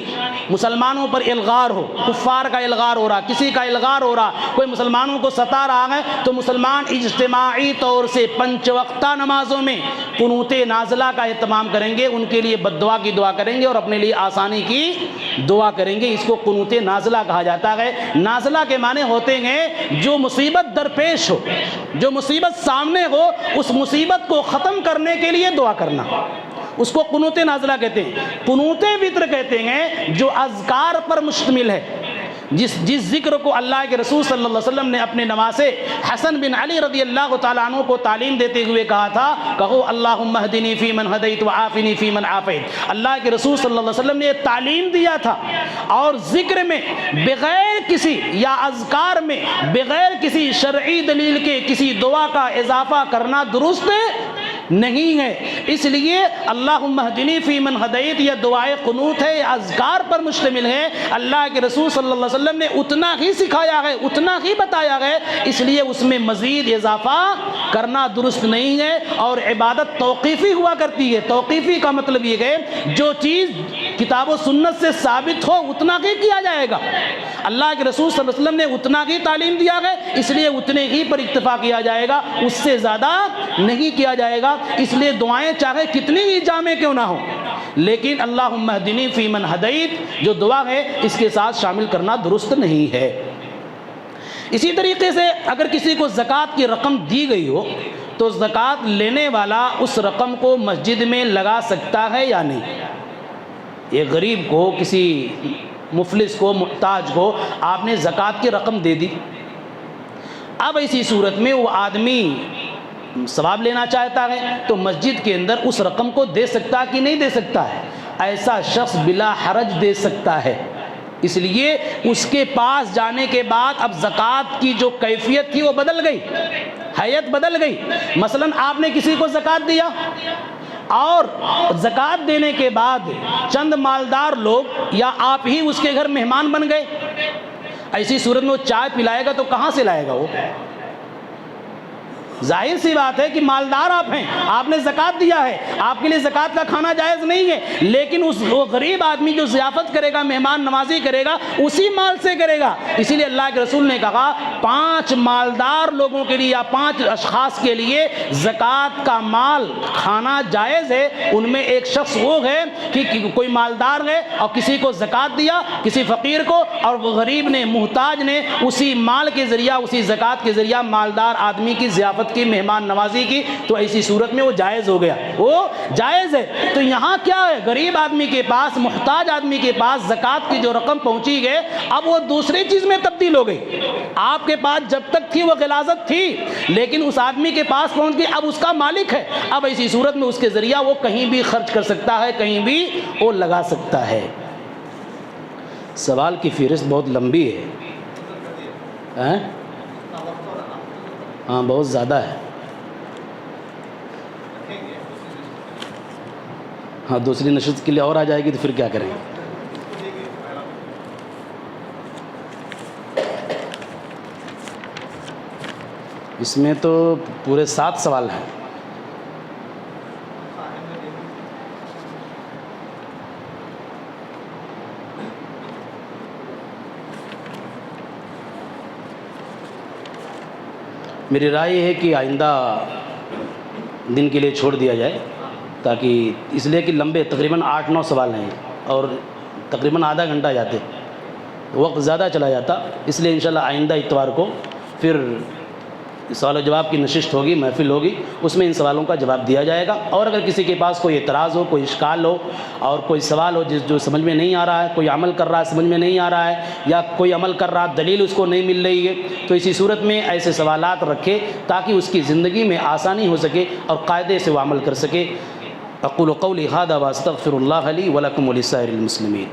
مسلمانوں پر الغار ہو، کفار کا الغار ہو رہا، کسی کا الغار ہو رہا، کوئی مسلمانوں کو ستا رہا ہے، تو مسلمان اجتماعی طور سے 5 وقتہ نمازوں میں قنوت نازلہ کا اہتمام کریں گے، ان کے لیے بد دعا کی دعا کریں گے اور اپنے لیے آسانی کی دعا کریں گے. اس کو قنوت نازلہ کہا جاتا ہے. نازلہ کے معنی ہوتے ہیں جو مصیبت درپیش ہو، جو مصیبت سامنے ہو، اس مصیبت کو ختم کرنے کے لیے دعا کرنا، اس کو قنوت نازلہ کہتے ہیں. قنوت وتر کہتے ہیں جو اذکار پر مشتمل ہے، جس ذکر کو اللہ کے رسول صلی اللہ علیہ وسلم نے اپنے نواسے حسن بن علی رضی اللہ تعالیٰ عنہ کو تعلیم دیتے ہوئے کہا تھا، کہو اللہم اہدنی فی من ہدیت وعافنی فی من عافیت. اللہ کے رسول صلی اللہ علیہ وسلم نے یہ تعلیم دیا تھا. اور ذکر میں بغیر کسی، یا اذکار میں بغیر کسی شرعی دلیل کے کسی دعا کا اضافہ کرنا درست نہیں ہے. اس لیے اللہم اہدنی فی من ہدیت یہ دعائے قنوت ہے، اذکار پر مشتمل ہے. اللہ کے رسول صلی اللہ علیہ وسلم نے اتنا ہی سکھایا ہے، اتنا ہی بتایا ہے، اس لیے اس میں مزید اضافہ کرنا درست نہیں ہے. اور عبادت توقیفی ہوا کرتی ہے. توقیفی کا مطلب یہ ہے جو چیز کتاب و سنت سے ثابت ہو اتنا ہی کیا جائے گا. اللہ کے رسول صلی اللہ علیہ وسلم نے اتنا ہی تعلیم دیا ہے، اس لیے اتنے ہی پر اکتفا کیا جائے گا، اس سے زیادہ نہیں کیا جائے گا. اس لیے دعائیں چاہے کتنی ہی جامع کیوں نہ ہو، لیکن اللہم اہدنی فی من ہدیت جو دعا ہے اس کے ساتھ شامل کرنا درست نہیں ہے. اسی طریقے سے اگر کسی کو زکوٰۃ کی رقم دی گئی ہو تو زکوٰۃ لینے والا اس رقم کو مسجد میں لگا سکتا ہے یا نہیں؟ ایک غریب کو، کسی مفلس کو، محتاج کو آپ نے زکوٰۃ کی رقم دے دی. اب ایسی صورت میں وہ آدمی ثواب لینا چاہتا ہے تو مسجد کے اندر اس رقم کو دے سکتا کہ نہیں دے سکتا ہے؟ ایسا شخص بلا حرج دے سکتا ہے. اس لیے اس کے پاس جانے کے بعد اب زکوٰۃ کی جو کیفیت تھی وہ بدل گئی، حیت بدل گئی. مثلا آپ نے کسی کو زکوٰۃ دیا اور زکوٰۃ دینے کے بعد چند مالدار لوگ یا آپ ہی اس کے گھر مہمان بن گئے. ایسی صورت میں وہ چائے پلائے گا تو کہاں سے لائے گا وہ؟ ظاہر سی بات ہے کہ مالدار آپ ہیں، آپ نے زکوٰۃ دیا ہے، آپ کے لیے زکوٰۃ کا کھانا جائز نہیں ہے، لیکن وہ غریب آدمی جو ضیافت کرے گا، مہمان نوازی کرے گا، اسی مال سے کرے گا۔ اسی لیے اللہ کے رسول نے کہا 5 مالدار لوگوں کے لیے یا 5 اشخاص کے لیے زکوٰۃ کا مال کھانا جائز ہے۔ ان میں ایک شخص وہ ہے کہ کوئی مالدار ہے اور کسی کو زکوٰۃ دیا، کسی فقیر کو، اور وہ غریب نے، محتاج نے اسی مال کے ذریعہ، اسی زکوٰۃ کے ذریعہ مالدار آدمی کی ضیافت کی، مہمان نوازی کی، تو ایسی صورت میں وہ جائز ہو گیا، وہ جائز ہے۔ تو یہاں کیا ہے، غریب آدمی کے پاس، محتاج آدمی کے پاس زکوٰۃ کی جو رقم پہنچی گئے، اب وہ دوسری چیز میں تبدیل ہو گئی۔ آپ کے پاس جب تک تھی وہ غلاظت تھی، لیکن اس آدمی کے پاس پہنچ گئی، اب اس کا مالک ہے، اب ایسی صورت میں اس کے ذریعہ وہ کہیں بھی خرچ کر سکتا ہے، کہیں بھی وہ لگا سکتا ہے۔ سوال کی فہرست بہت لمبی ہے، ہاں بہت زیادہ ہے۔ ہاں دوسری نشست کے لیے اور آ جائے گی تو پھر کیا کریں گے؟ اس میں تو پورے 7 سوال ہیں۔ میری رائے یہ ہے کہ آئندہ دن کے لیے چھوڑ دیا جائے، تاکہ اس لیے کہ لمبے تقریباً 8-9 سوال ہیں اور تقریباً آدھا گھنٹہ جاتے، وقت زیادہ چلا جاتا، اس لیے انشاءاللہ آئندہ اتوار کو پھر سوال و جواب کی نشست ہوگی، محفل ہوگی، اس میں ان سوالوں کا جواب دیا جائے گا۔ اور اگر کسی کے پاس کوئی اعتراض ہو، کوئی اشکال ہو اور کوئی سوال ہو جو سمجھ میں نہیں آ رہا ہے، کوئی عمل کر رہا ہے سمجھ میں نہیں آ رہا ہے، یا کوئی عمل کر رہا دلیل اس کو نہیں مل رہی ہے، تو اسی صورت میں ایسے سوالات رکھے تاکہ اس کی زندگی میں آسانی ہو سکے اور قاعدے سے وہ عمل کر سکے۔ اقول قولی ھذا واستغفر اللہ لی ولکم ولسائر المسلمین۔